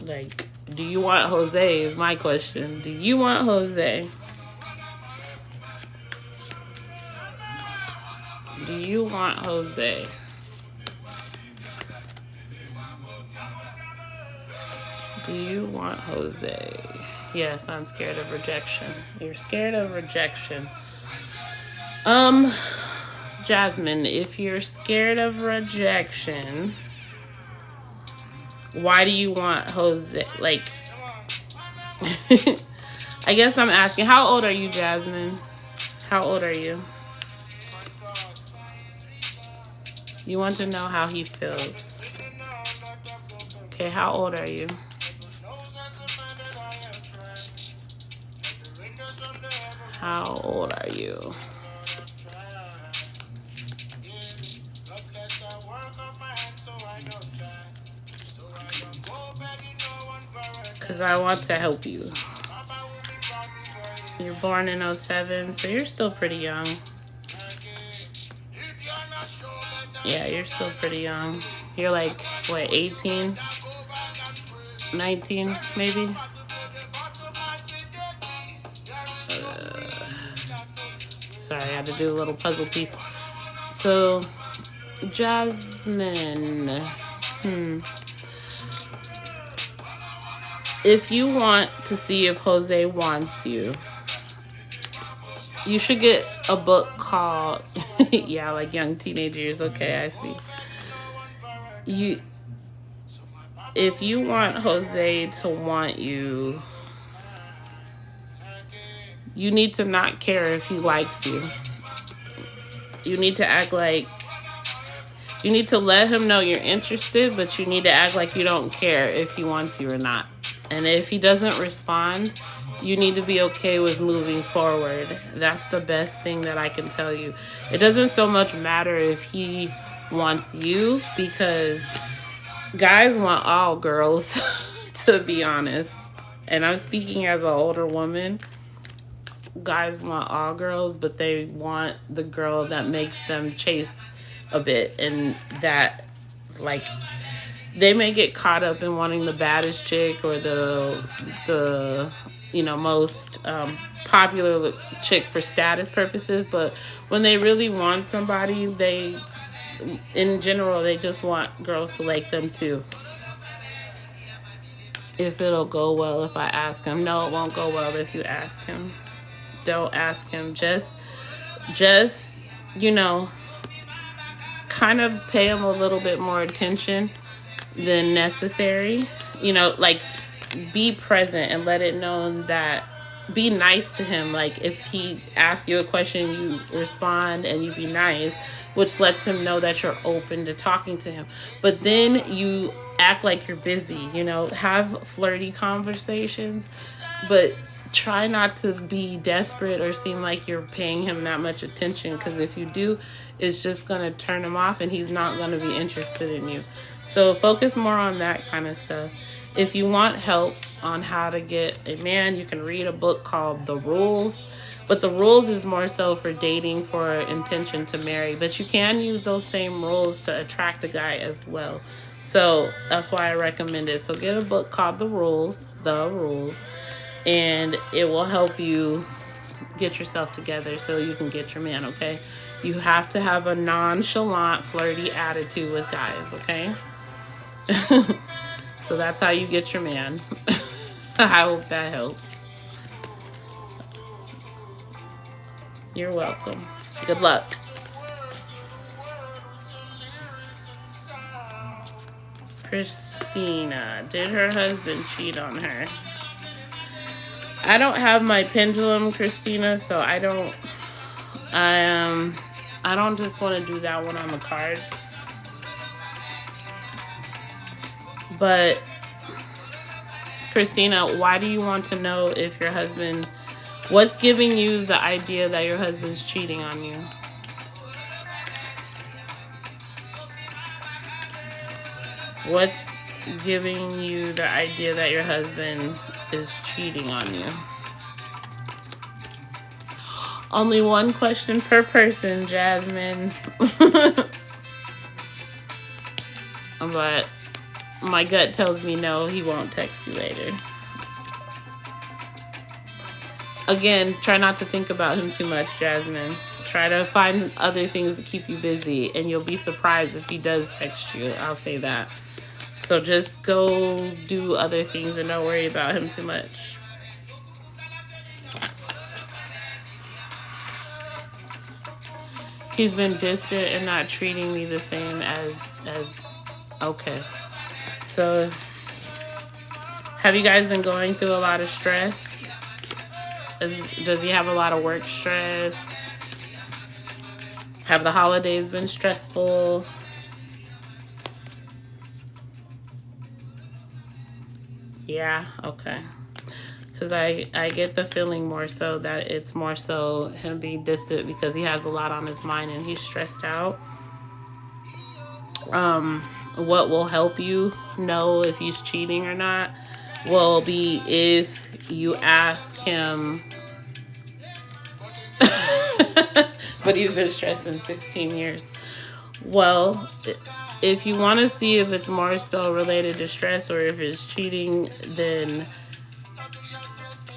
Like, do you want Jose is my question. Do you want Jose? Do you want Jose? Do you want Jose? Yes, I'm scared of rejection. You're scared of rejection. Jasmine, if you're scared of rejection, why do you want Jose? Like, I guess I'm asking, how old are you, Jasmine? How old are you? You want to know how he feels. Okay, how old are you? How old are you? Because I want to help you. You're born in '07, so you're still pretty young. Yeah, you're still pretty young. You're like, what, 18? 19, maybe? Sorry, I had to do a little puzzle piece. So, Jasmine. If you want to see if Jose wants you, you should get a book called, yeah, like young teenage years. Okay, I see. If you want Jose to want you, you need to not care if he likes you. You need to act like, you need to let him know you're interested, but you need to act like you don't care if he wants you or not. And if he doesn't respond, you need to be okay with moving forward. That's the best thing that I can tell you. It doesn't so much matter if he wants you, because guys want all girls, to be honest. And I'm speaking as an older woman. Guys want all girls, but they want the girl that makes them chase a bit, and that, like, they may get caught up in wanting the baddest chick or the most popular chick for status purposes, but when they really want somebody, in general, they just want girls to like them too. If it'll go well if I ask him. No, it won't go well if you ask him. Don't ask him. Just kind of pay him a little bit more attention than necessary. Like, be present and let it known that, be nice to him. Like, if he asks you a question, you respond and you be nice, which lets him know that you're open to talking to him. But then you act like you're busy, have flirty conversations, but try not to be desperate or seem like you're paying him that much attention, because if you do, it's just going to turn him off and he's not going to be interested in you. So focus more on that kind of stuff. If you want help on how to get a man, you can read a book called The Rules. But The Rules is more so for dating, for intention to marry. But you can use those same rules to attract a guy as well. So that's why I recommend it. So get a book called The Rules, and it will help you get yourself together so you can get your man, okay? You have to have a nonchalant, flirty attitude with guys, okay? So that's how you get your man. I hope that helps. You're welcome. Good luck. Christina, did her husband cheat on her? I don't have my pendulum, Christina, so I don't just want to do that one on the cards. But Christina, why do you want to know if your husband, what's giving you the idea that your husband's cheating on you? What's giving you the idea that your husband is cheating on you? Only one question per person, Jasmine. But my gut tells me no, he won't text you later. Again, try not to think about him too much, Jasmine. Try to find other things to keep you busy, and you'll be surprised if he does text you. I'll say that. So just go do other things and don't worry about him too much. He's been distant and not treating me the same as okay. So have you guys been going through a lot of stress? Does he have a lot of work stress? Have the holidays been stressful? Yeah, okay. Because I get the feeling more so that it's more so him being distant because he has a lot on his mind and he's stressed out. What will help you know if he's cheating or not will be if you ask him but he's been stressing 16 years. Well, if you want to see if it's more so related to stress or if it's cheating, then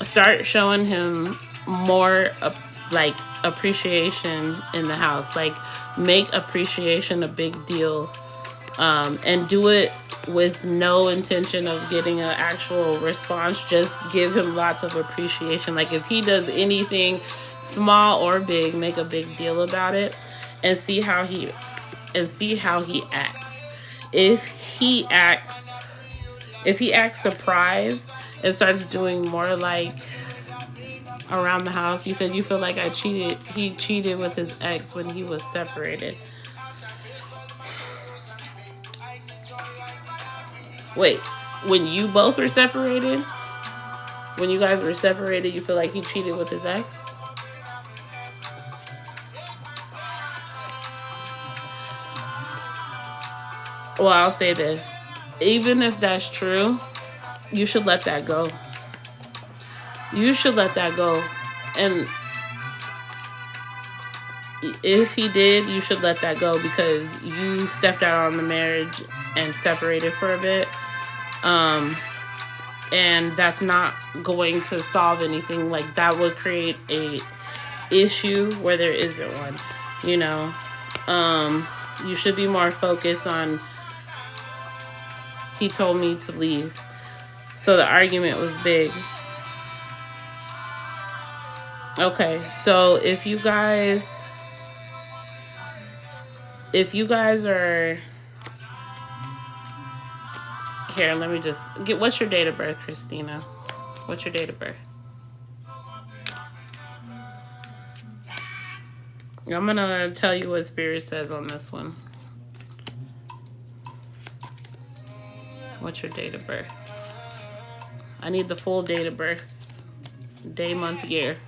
start showing him more like appreciation in the house. Like, make appreciation a big deal, and do it with no intention of getting an actual response. Just give him lots of appreciation. Like, if he does anything small or big, make a big deal about it, and see how he acts. If he acts surprised and starts doing more like around the house. You said you feel like he cheated with his ex when he was separated. Wait, when you both were separated? When you guys were separated, you feel like he cheated with his ex? Well, I'll say this. Even if that's true, you should let that go. You should let that go. And if he did, you should let that go, because you stepped out on the marriage and separated for a bit. And that's not going to solve anything. Like, that would create a issue where there isn't one, you know. You should be more focused on, he told me to leave. So the argument was big. Okay, so if you guys are here, let me just get, what's your date of birth, Christina? What's your date of birth? I'm gonna tell you what Spirit says on this one. What's your date of birth? I need the full date of birth. Day, month, year.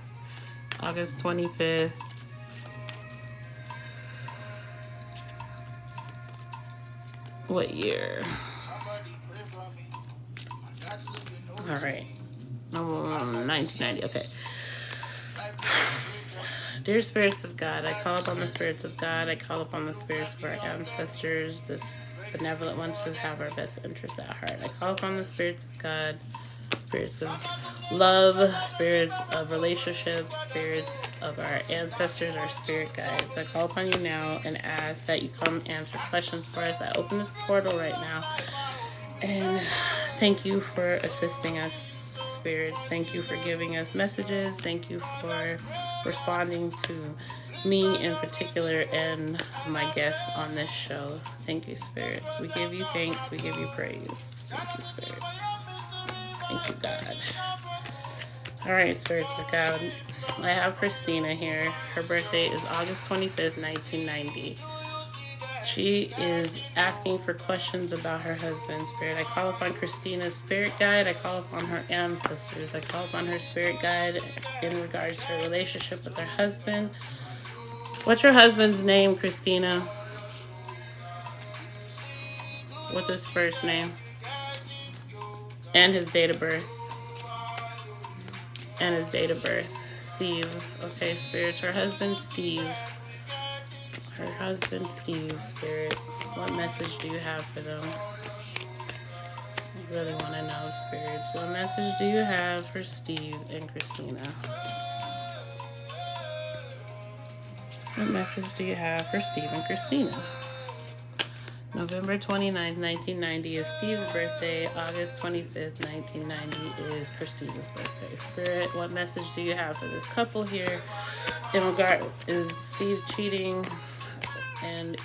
August 25th. What year? All right. 1990. Okay. Dear spirits of God, I call upon the spirits of God. I call upon the spirits of our ancestors, this benevolent ones who have our best interests at heart. I call upon the spirits of God, spirits of love, spirits of relationships, spirits of our ancestors, our spirit guides. I call upon you now and ask that you come answer questions for us. I open this portal right now, and thank you for assisting us, spirits. Thank you for giving us messages. Thank you for responding to me in particular and my guests on this show. Thank you, spirits. We give you thanks. We give you praise. Thank you, spirits. Thank you, God. All right, spirits of God. I have Christina here. Her birthday is August 25th, 1990. She is asking for questions about her husband, Spirit. I call upon Christina's spirit guide. I call upon her ancestors. I call upon her spirit guide in regards to her relationship with her husband. What's your husband's name, Christina? What's his first name? And his date of birth. And his date of birth. Steve. Okay, spirits. Her husband, Steve. Her husband, Steve, Spirit. What message do you have for them? I really want to know, spirits. What message do you have for Steve and Christina? What message do you have for Steve and Christina? November 29th, 1990 is Steve's birthday. August 25th, 1990 is Christina's birthday. Spirit, what message do you have for this couple here? In regard, is Steve cheating? And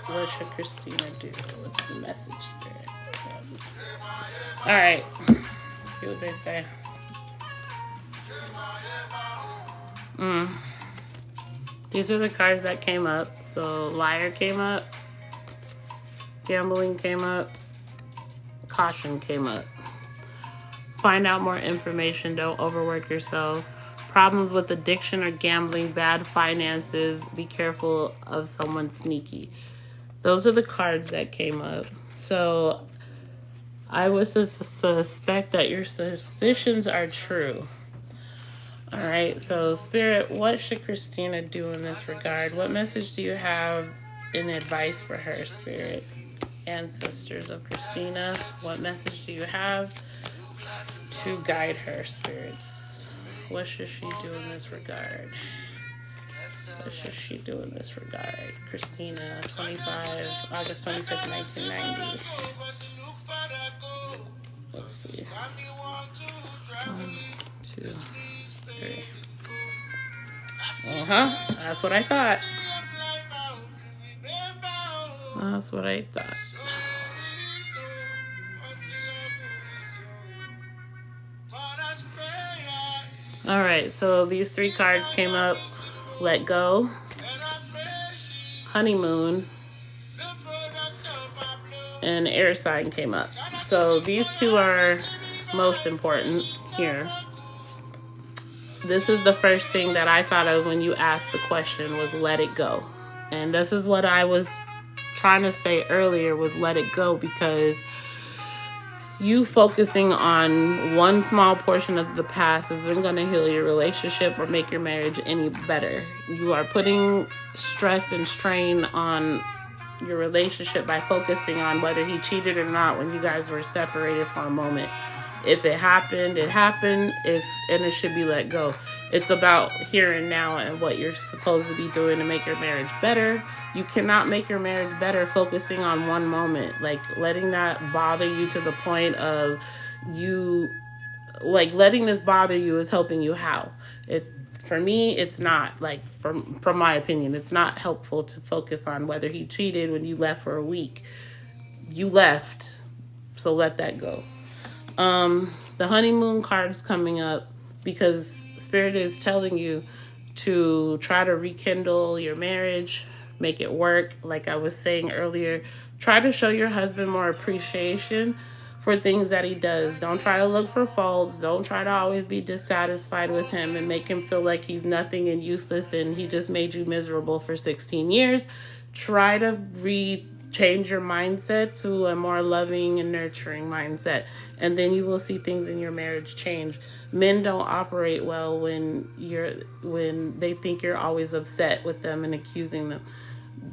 what should Christina do? What's the message, Spirit? All right. Let's see what they say. These are the cards that came up. So liar came up. Gambling came up. Caution came up. Find out more information. Don't overwork yourself. Problems with addiction or gambling, bad finances, be careful of someone sneaky. Those are the cards that came up. So I would suspect that your suspicions are true. All right, so Spirit, what should Christina do in this regard? What message do you have in advice for her, Spirit? Ancestors of Christina, what message do you have to guide her, spirits? What should she do in this regard? What should she do in this regard? Christina, August 25th, 1990. Let's see. 1, 2, 3. That's what I thought. That's what I thought. All right, so these 3 cards came up. Let go, honeymoon, and air sign came up. So these 2 are most important here. This is the first thing that I thought of when you asked the question, was let it go. And this is what I was trying to say earlier, was let it go, because you focusing on one small portion of the past isn't going to heal your relationship or make your marriage any better. You are putting stress and strain on your relationship by focusing on whether he cheated or not when you guys were separated for a moment. If it happened, it happened. And it should be let go. It's about here and now and what you're supposed to be doing to make your marriage better. You cannot make your marriage better focusing on one moment, like letting that bother you to the point of you, like letting this bother you is helping you how? For me, it's not, like from my opinion, it's not helpful to focus on whether he cheated when you left for a week. You left, so let that go. The honeymoon card's coming up because Spirit is telling you to try to rekindle your marriage, make it work. Like I was saying earlier, try to show your husband more appreciation for things that he does. Don't try to look for faults. Don't try to always be dissatisfied with him and make him feel like he's nothing and useless and he just made you miserable for 16 years. Try to change your mindset to a more loving and nurturing mindset, and then you will see things in your marriage change. Men don't operate well when they think you're always upset with them and accusing them.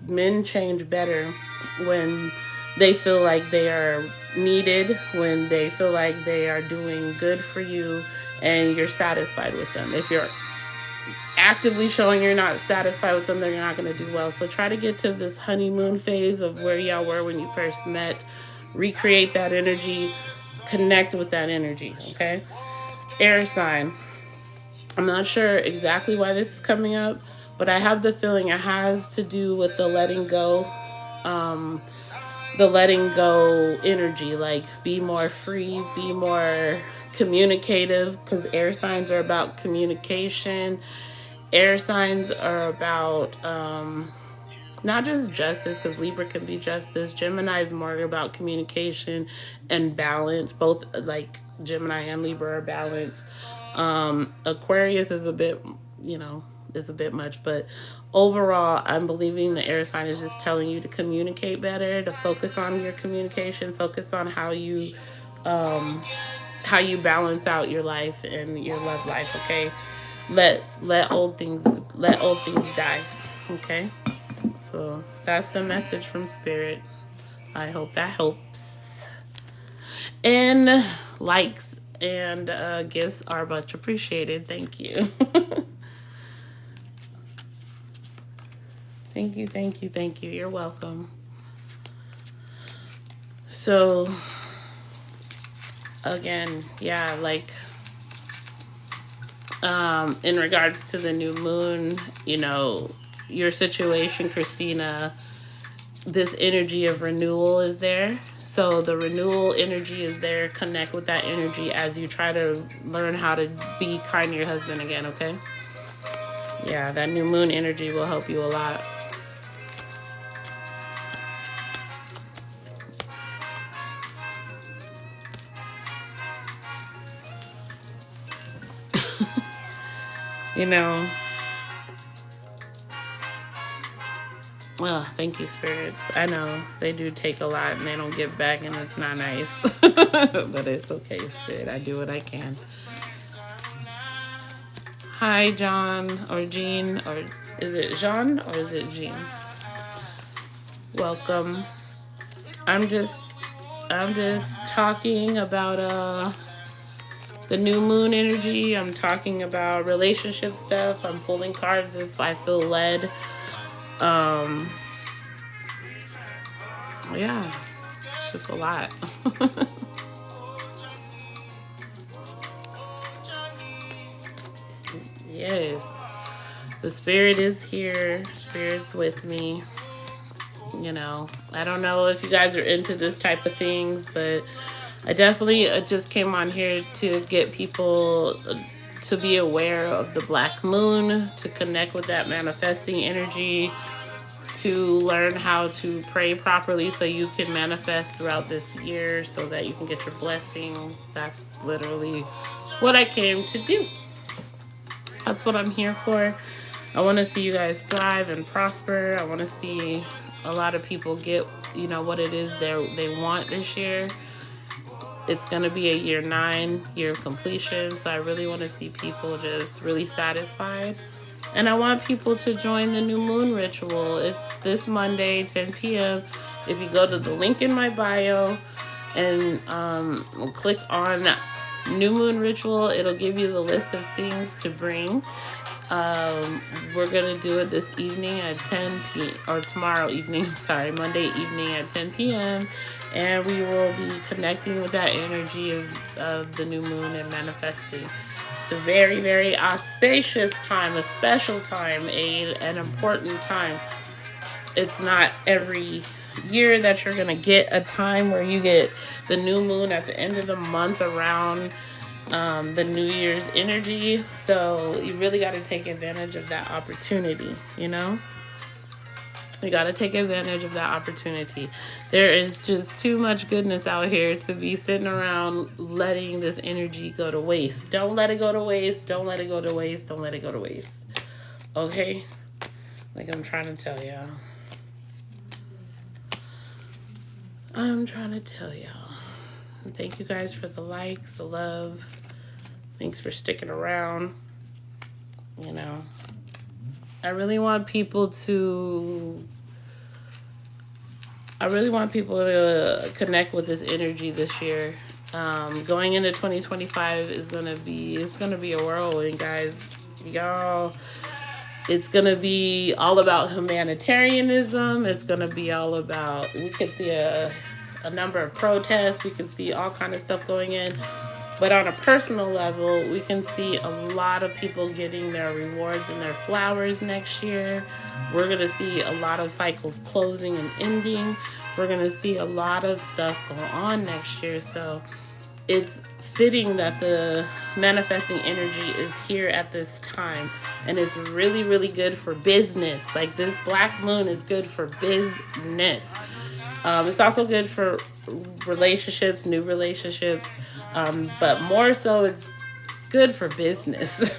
Men change better when they feel like they are needed, when they feel like they are doing good for you and you're satisfied with them. If you're actively showing you're not satisfied with them, then you're not going to do well. So try to get to this honeymoon phase of where y'all were when you first met. Recreate that energy. Connect with that energy, okay? Air sign. I'm not sure exactly why this is coming up, but I have the feeling it has to do with the letting go energy. Like, be more free, be more communicative, because air signs are about communication. Air signs are about not just justice, because Libra can be justice. Gemini is more about communication and balance. Both, like, Gemini and Libra are balanced. Aquarius is a bit, is a bit much, but overall, I'm believing the air sign is just telling you to communicate better, to focus on your communication, focus on how you balance out your life and your love life, okay? Let old things die, okay? So that's the message from Spirit. I hope that helps. And likes and gifts are much appreciated. Thank you. Thank you. You're welcome. So again, yeah, like in regards to the new moon, your situation, Christina, this energy of renewal is there. So the renewal energy is there. Connect with that energy as you try to learn how to be kind to your husband again, okay? Yeah, that new moon energy will help you a lot. Oh, thank you, spirits. I know they do take a lot and they don't give back, and it's not nice. But it's okay, Spirit. I do what I can. Hi, John or Jean, or is it Jean or is it Jean? Welcome. I'm just talking about the new moon energy. I'm talking about relationship stuff. I'm pulling cards if I feel led. Yeah, it's just a lot. Yes, the spirit is here. Spirit's with me. You know, I don't know if you guys are into this type of things, but I definitely just came on here to get people to be aware of the black moon, to connect with that manifesting energy, to learn how to pray properly so you can manifest throughout this year so that you can get your blessings. That's literally what I came to do. That's what I'm here for. I want to see you guys thrive and prosper. I want to see a lot of people get, you know, what it is they want this year. It's going to be a year 9, year of completion. So I really want to see people just really satisfied. And I want people to join the new moon ritual. It's this Monday, 10 p.m. If you go to the link in my bio and click on new moon ritual, it'll give you the list of things to bring. We're gonna do it this evening at 10 p.m. or tomorrow evening, Monday evening at 10 p.m. And we will be connecting with that energy of the new moon and manifesting. It's a very, very auspicious time, a special time, an important time. It's not every year that you're gonna get a time where you get the new moon at the end of the month around the New Year's energy. So you really got to take advantage of that opportunity, you know? You got to take advantage of that opportunity. There is just too much goodness out here to be sitting around letting this energy go to waste. Don't let it go to waste. Don't let it go to waste. Don't let it go to waste. Okay? Like I'm trying to tell y'all. I'm trying to tell y'all. Thank you guys for the likes, the love. Thanks for sticking around. You know, I really want people to connect with this energy this year. Going into 2025 it's gonna be a whirlwind, guys. Y'all, it's gonna be all about humanitarianism. It's gonna be all about, we could see a number of protests. We can see all kind of stuff going in. But on a personal level, we can see a lot of people getting their rewards and their flowers next year. We're going to see a lot of cycles closing and ending. We're going to see a lot of stuff go on next year. So it's fitting that the manifesting energy is here at this time. And it's really, really good for business. Like this black moon is good for business. It's also good for relationships, new relationships, but more so it's good for business.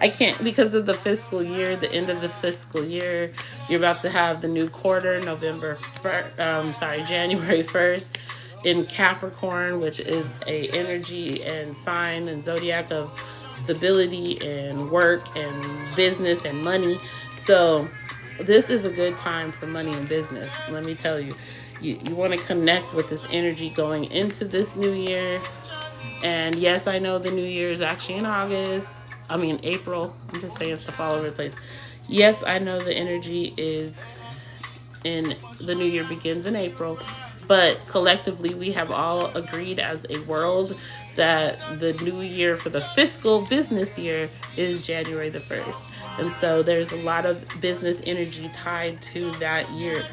I can't, because of the fiscal year, the end of the fiscal year, you're about to have the new quarter, January 1st in Capricorn, which is a energy and sign and zodiac of stability and work and business and money. So this is a good time for money and business. Let me tell you. You want to connect with this energy going into this new year. And yes, I know the new year is actually in April. I'm just saying stuff all over the place. Yes, I know the energy is in the new year begins in April. But collectively, we have all agreed as a world that the new year for the fiscal business year is January the 1st. And so there's a lot of business energy tied to that year.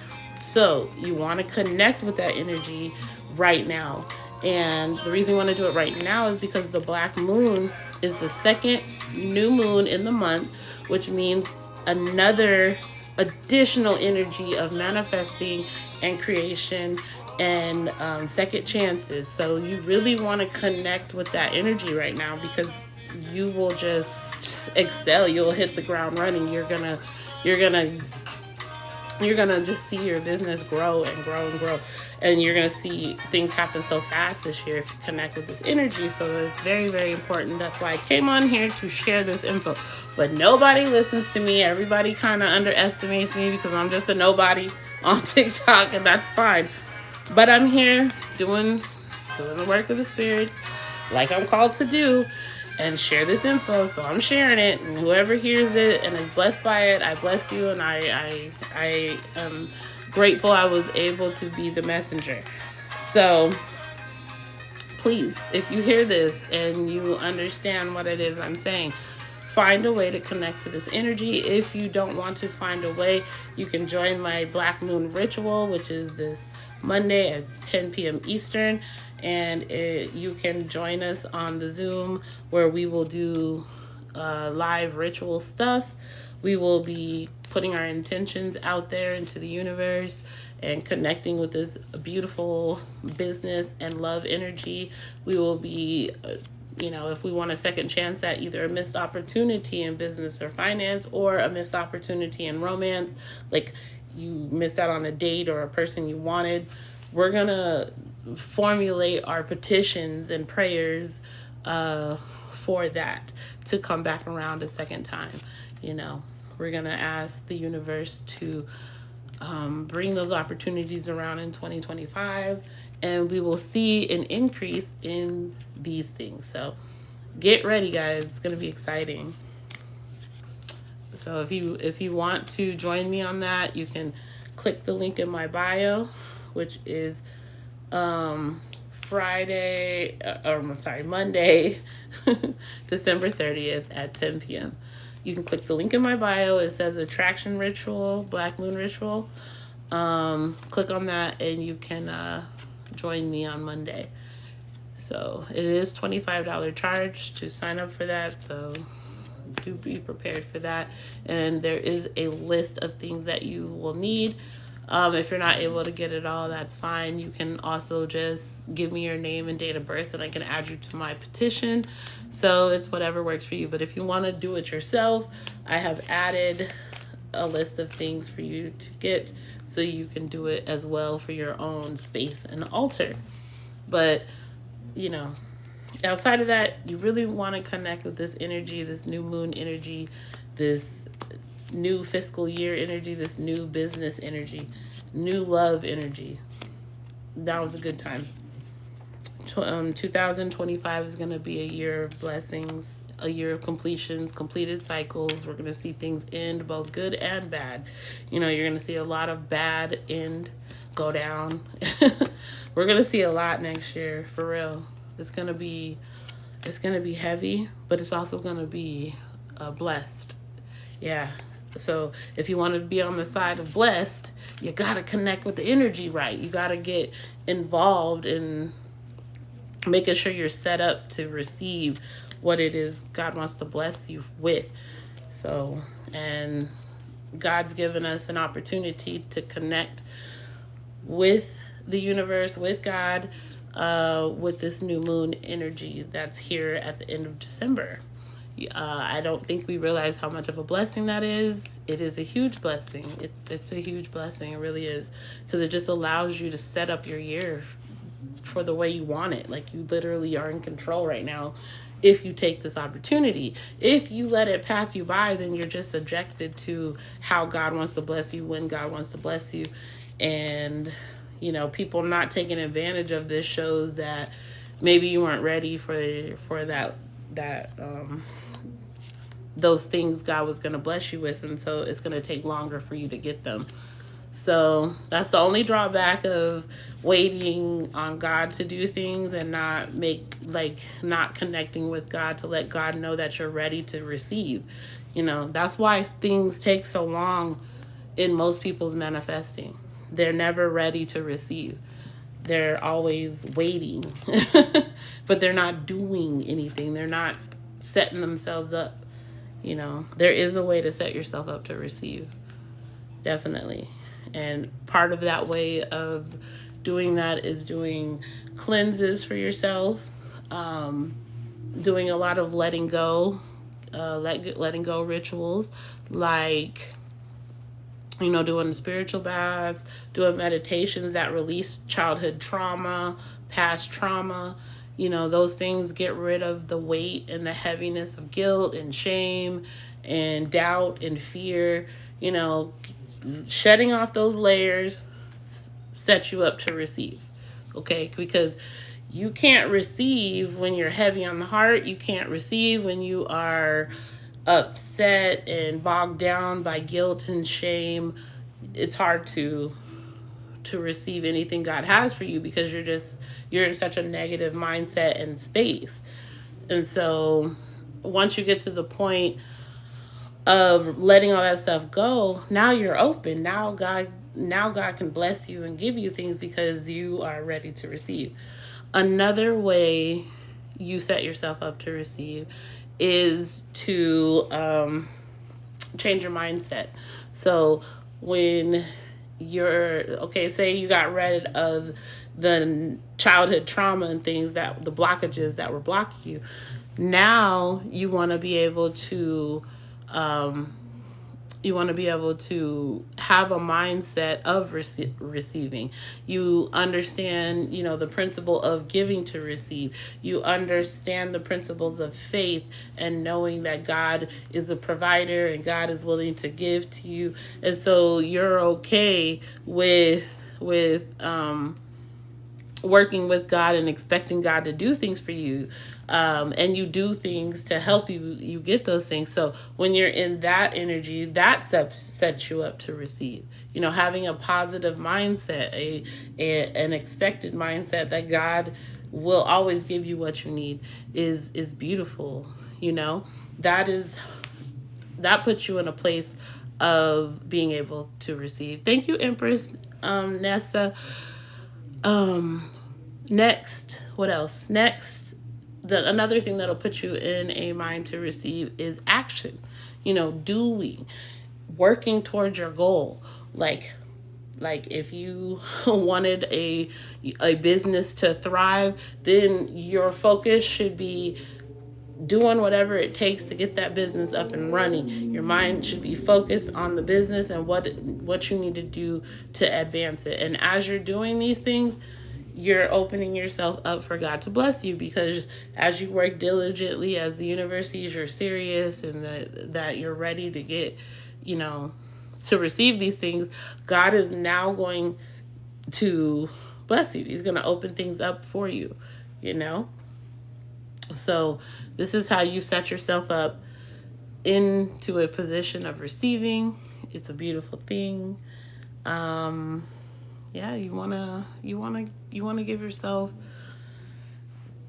So you want to connect with that energy right now. And the reason you want to do it right now is because the black moon is the second new moon in the month, which means another additional energy of manifesting and creation and second chances. So you really want to connect with that energy right now, because you will just excel. You'll hit the ground running. You're gonna you're going to just see your business grow and grow and grow. And you're going to see things happen so fast this year if you connect with this energy. So it's very, very important. That's why I came on here to share this info. But nobody listens to me. Everybody kind of underestimates me because I'm just a nobody on TikTok, and that's fine. But I'm here doing the work of the spirits like I'm called to do, and share this info. So I'm sharing it, and whoever hears it and is blessed by it, I bless you, and I am grateful I was able to be the messenger. So please, if you hear this and you understand what it is I'm saying, find a way to connect to this energy. If you don't want to find a way, you can join my Black Moon Ritual, which is this Monday at 10 p.m. Eastern. And you can join us on the Zoom where we will do live ritual stuff. We will be putting our intentions out there into the universe and connecting with this beautiful business and love energy. We will be, if we want a second chance at either a missed opportunity in business or finance, or a missed opportunity in romance, like you missed out on a date or a person you wanted, we're going to formulate our petitions and prayers for that to come back around a second time. We're going to ask the universe to bring those opportunities around in 2025, and we will see an increase in these things. So get ready, guys. It's going to be exciting. So if you want to join me on that, you can click the link in my bio, which is Monday, December 30th at 10 p.m. You can click the link in my bio. It says Attraction Ritual, Black Moon Ritual. Click on that and you can join me on Monday. So it is $25 charge to sign up for that. So do be prepared for that. And there is a list of things that you will need. If you're not able to get it all, that's fine. You can also just give me your name and date of birth and I can add you to my petition. So it's whatever works for you. But if you want to do it yourself, I have added a list of things for you to get so you can do it as well for your own space and altar. But, outside of that, you really want to connect with this energy, this new moon energy, this new fiscal year energy, this new business energy, new love energy. That was a good time. 2025 is going to be a year of blessings, a year of completions, completed cycles. We're going to see things end, both good and bad. You're going to see a lot of bad end, go down. We're going to see a lot next year, for real. It's going to be heavy, but it's also going to be blessed. Yeah. So if you want to be on the side of blessed, you got to connect with the energy right. You got to get involved in making sure you're set up to receive what it is God wants to bless you with. So, and God's given us an opportunity to connect with the universe, with God, with this new moon energy that's here at the end of December. I don't think we realize how much of a blessing that is. It is a huge blessing. It's a huge blessing. It really is, because it just allows you to set up your year for the way you want it. Like, you literally are in control right now if you take this opportunity. If you let it pass you by, then you're just subjected to how God wants to bless you, when God wants to bless you. And, people not taking advantage of this shows that maybe you weren't ready for that those things God was going to bless you with, and so it's going to take longer for you to get them. So that's the only drawback of waiting on God to do things and not connecting with God to let God know that you're ready to receive. That's why things take so long in most people's manifesting. They're never ready to receive. They're always waiting, but they're not doing anything. They're not setting themselves up. There is a way to set yourself up to receive. Definitely. And part of that way of doing that is doing cleanses for yourself, doing a lot of letting go rituals, like doing spiritual baths, doing meditations that release childhood trauma, past trauma. Those things get rid of the weight and the heaviness of guilt and shame and doubt and fear. Shedding off those layers sets you up to receive. Okay? Because you can't receive when you're heavy on the heart. You can't receive when you are upset and bogged down by guilt and shame. It's hard to receive anything God has for you because you're in such a negative mindset and space. And so once you get to the point of letting all that stuff go, now you're open. Now God can bless you and give you things because you are ready to receive. Another way you set yourself up to receive is to change your mindset. So when say you got rid of the childhood trauma and things, that the blockages that were blocking you, now you want to be able to have a mindset of receiving. You understand, the principle of giving to receive. You understand the principles of faith and knowing that God is a provider and God is willing to give to you. And so you're okay with working with God and expecting God to do things for you. And you do things to help you get those things. So when you're in that energy, that sets you up to receive. Having a positive mindset, an expected mindset that God will always give you what you need is beautiful. That puts you in a place of being able to receive. Thank you, Empress Nessa. Next, what else? Next, another thing that'll put you in a mind to receive is action. Doing, working towards your goal. Like if you wanted a business to thrive, then your focus should be doing whatever it takes to get that business up and running. Your mind should be focused on the business and what you need to do to advance it. And as you're doing these things, you're opening yourself up for God to bless you, because as you work diligently, as the universe sees you're serious and that you're ready to get, to receive these things, God is now going to bless you. He's going to open things up for you, So this is how you set yourself up into a position of receiving. It's a beautiful thing. You want to give yourself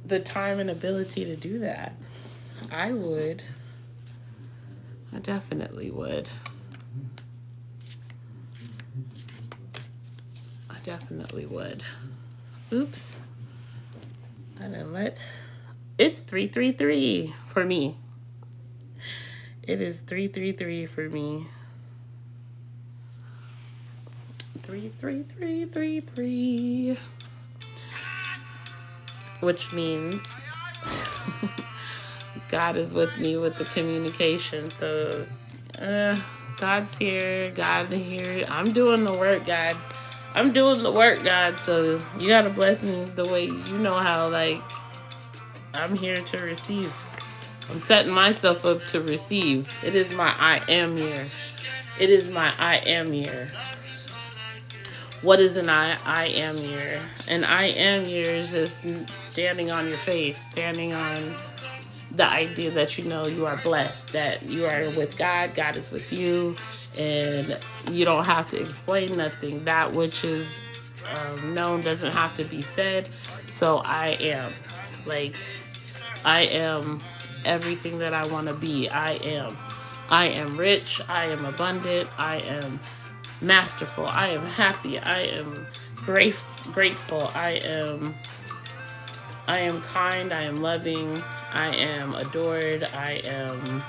the time and ability to do that. I definitely would. Oops. I didn't It's 333 for me. It is 333 for me. 33333. Which means God is with me with the communication. So God's here. I'm doing the work, God. So you got to bless me the way you know how, I'm here to receive. I'm setting myself up to receive. It is my I am year. What is an I am year? An I am year is just standing on your faith, standing on the idea that you are blessed, that you are with God, God is with you, and you don't have to explain nothing. That which is known doesn't have to be said. So I am. I am everything that I want to be. I am rich. I am abundant. I am masterful. I am happy. I am grateful. I am kind. I am loving. I am adored. I am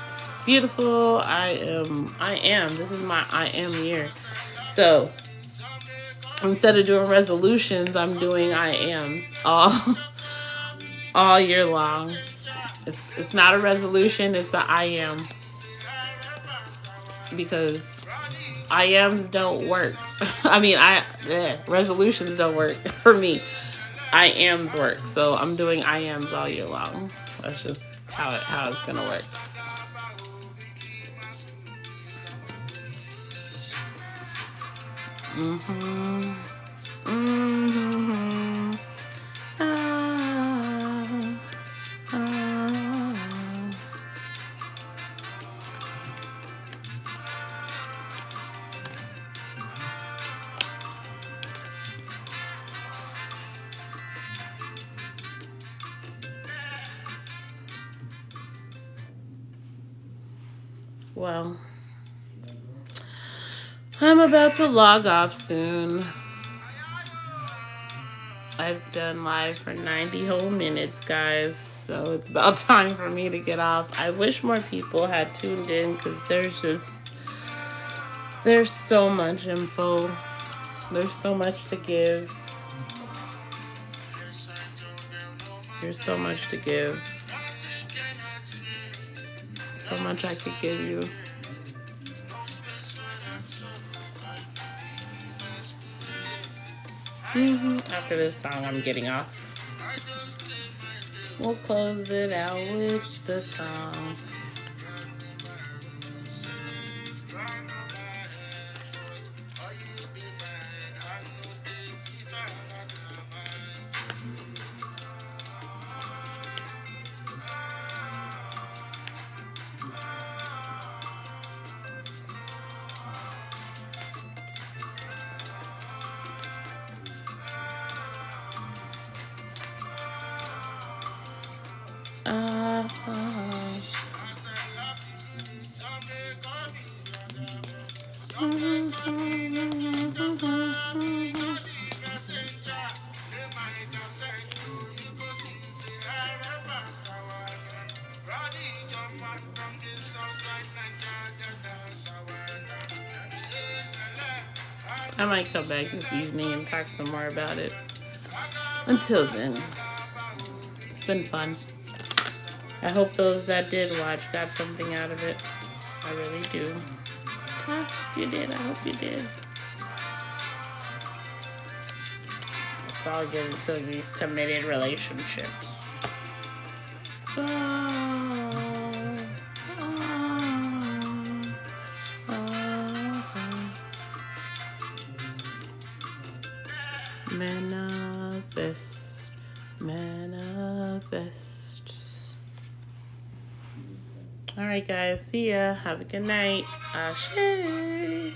beautiful. I am. This is my I am year. So instead of doing resolutions, I'm doing I ams all year long. It's not a resolution. It's a I am. Because I ams don't work. I mean, resolutions don't work for me. I ams work, so I'm doing I ams all year long. That's just how it's gonna work. Mhm. Mhm. Ah, ah. Well, I'm about to log off soon. I've done live for 90 whole minutes, guys. So it's about time for me to get off. I wish more people had tuned in because there's so much info. There's so much to give. There's so much to give. So much I could give you. After this song, I'm getting off. We'll close it out with the song. I might come back this evening and talk some more about it. Until then, it's been fun. I hope those that did watch got something out of it. I really do. I hope you did. I hope you did. It's all good until these committed relationships. Manifest, manifest. All right, guys. See ya. Have a good night. Ashe.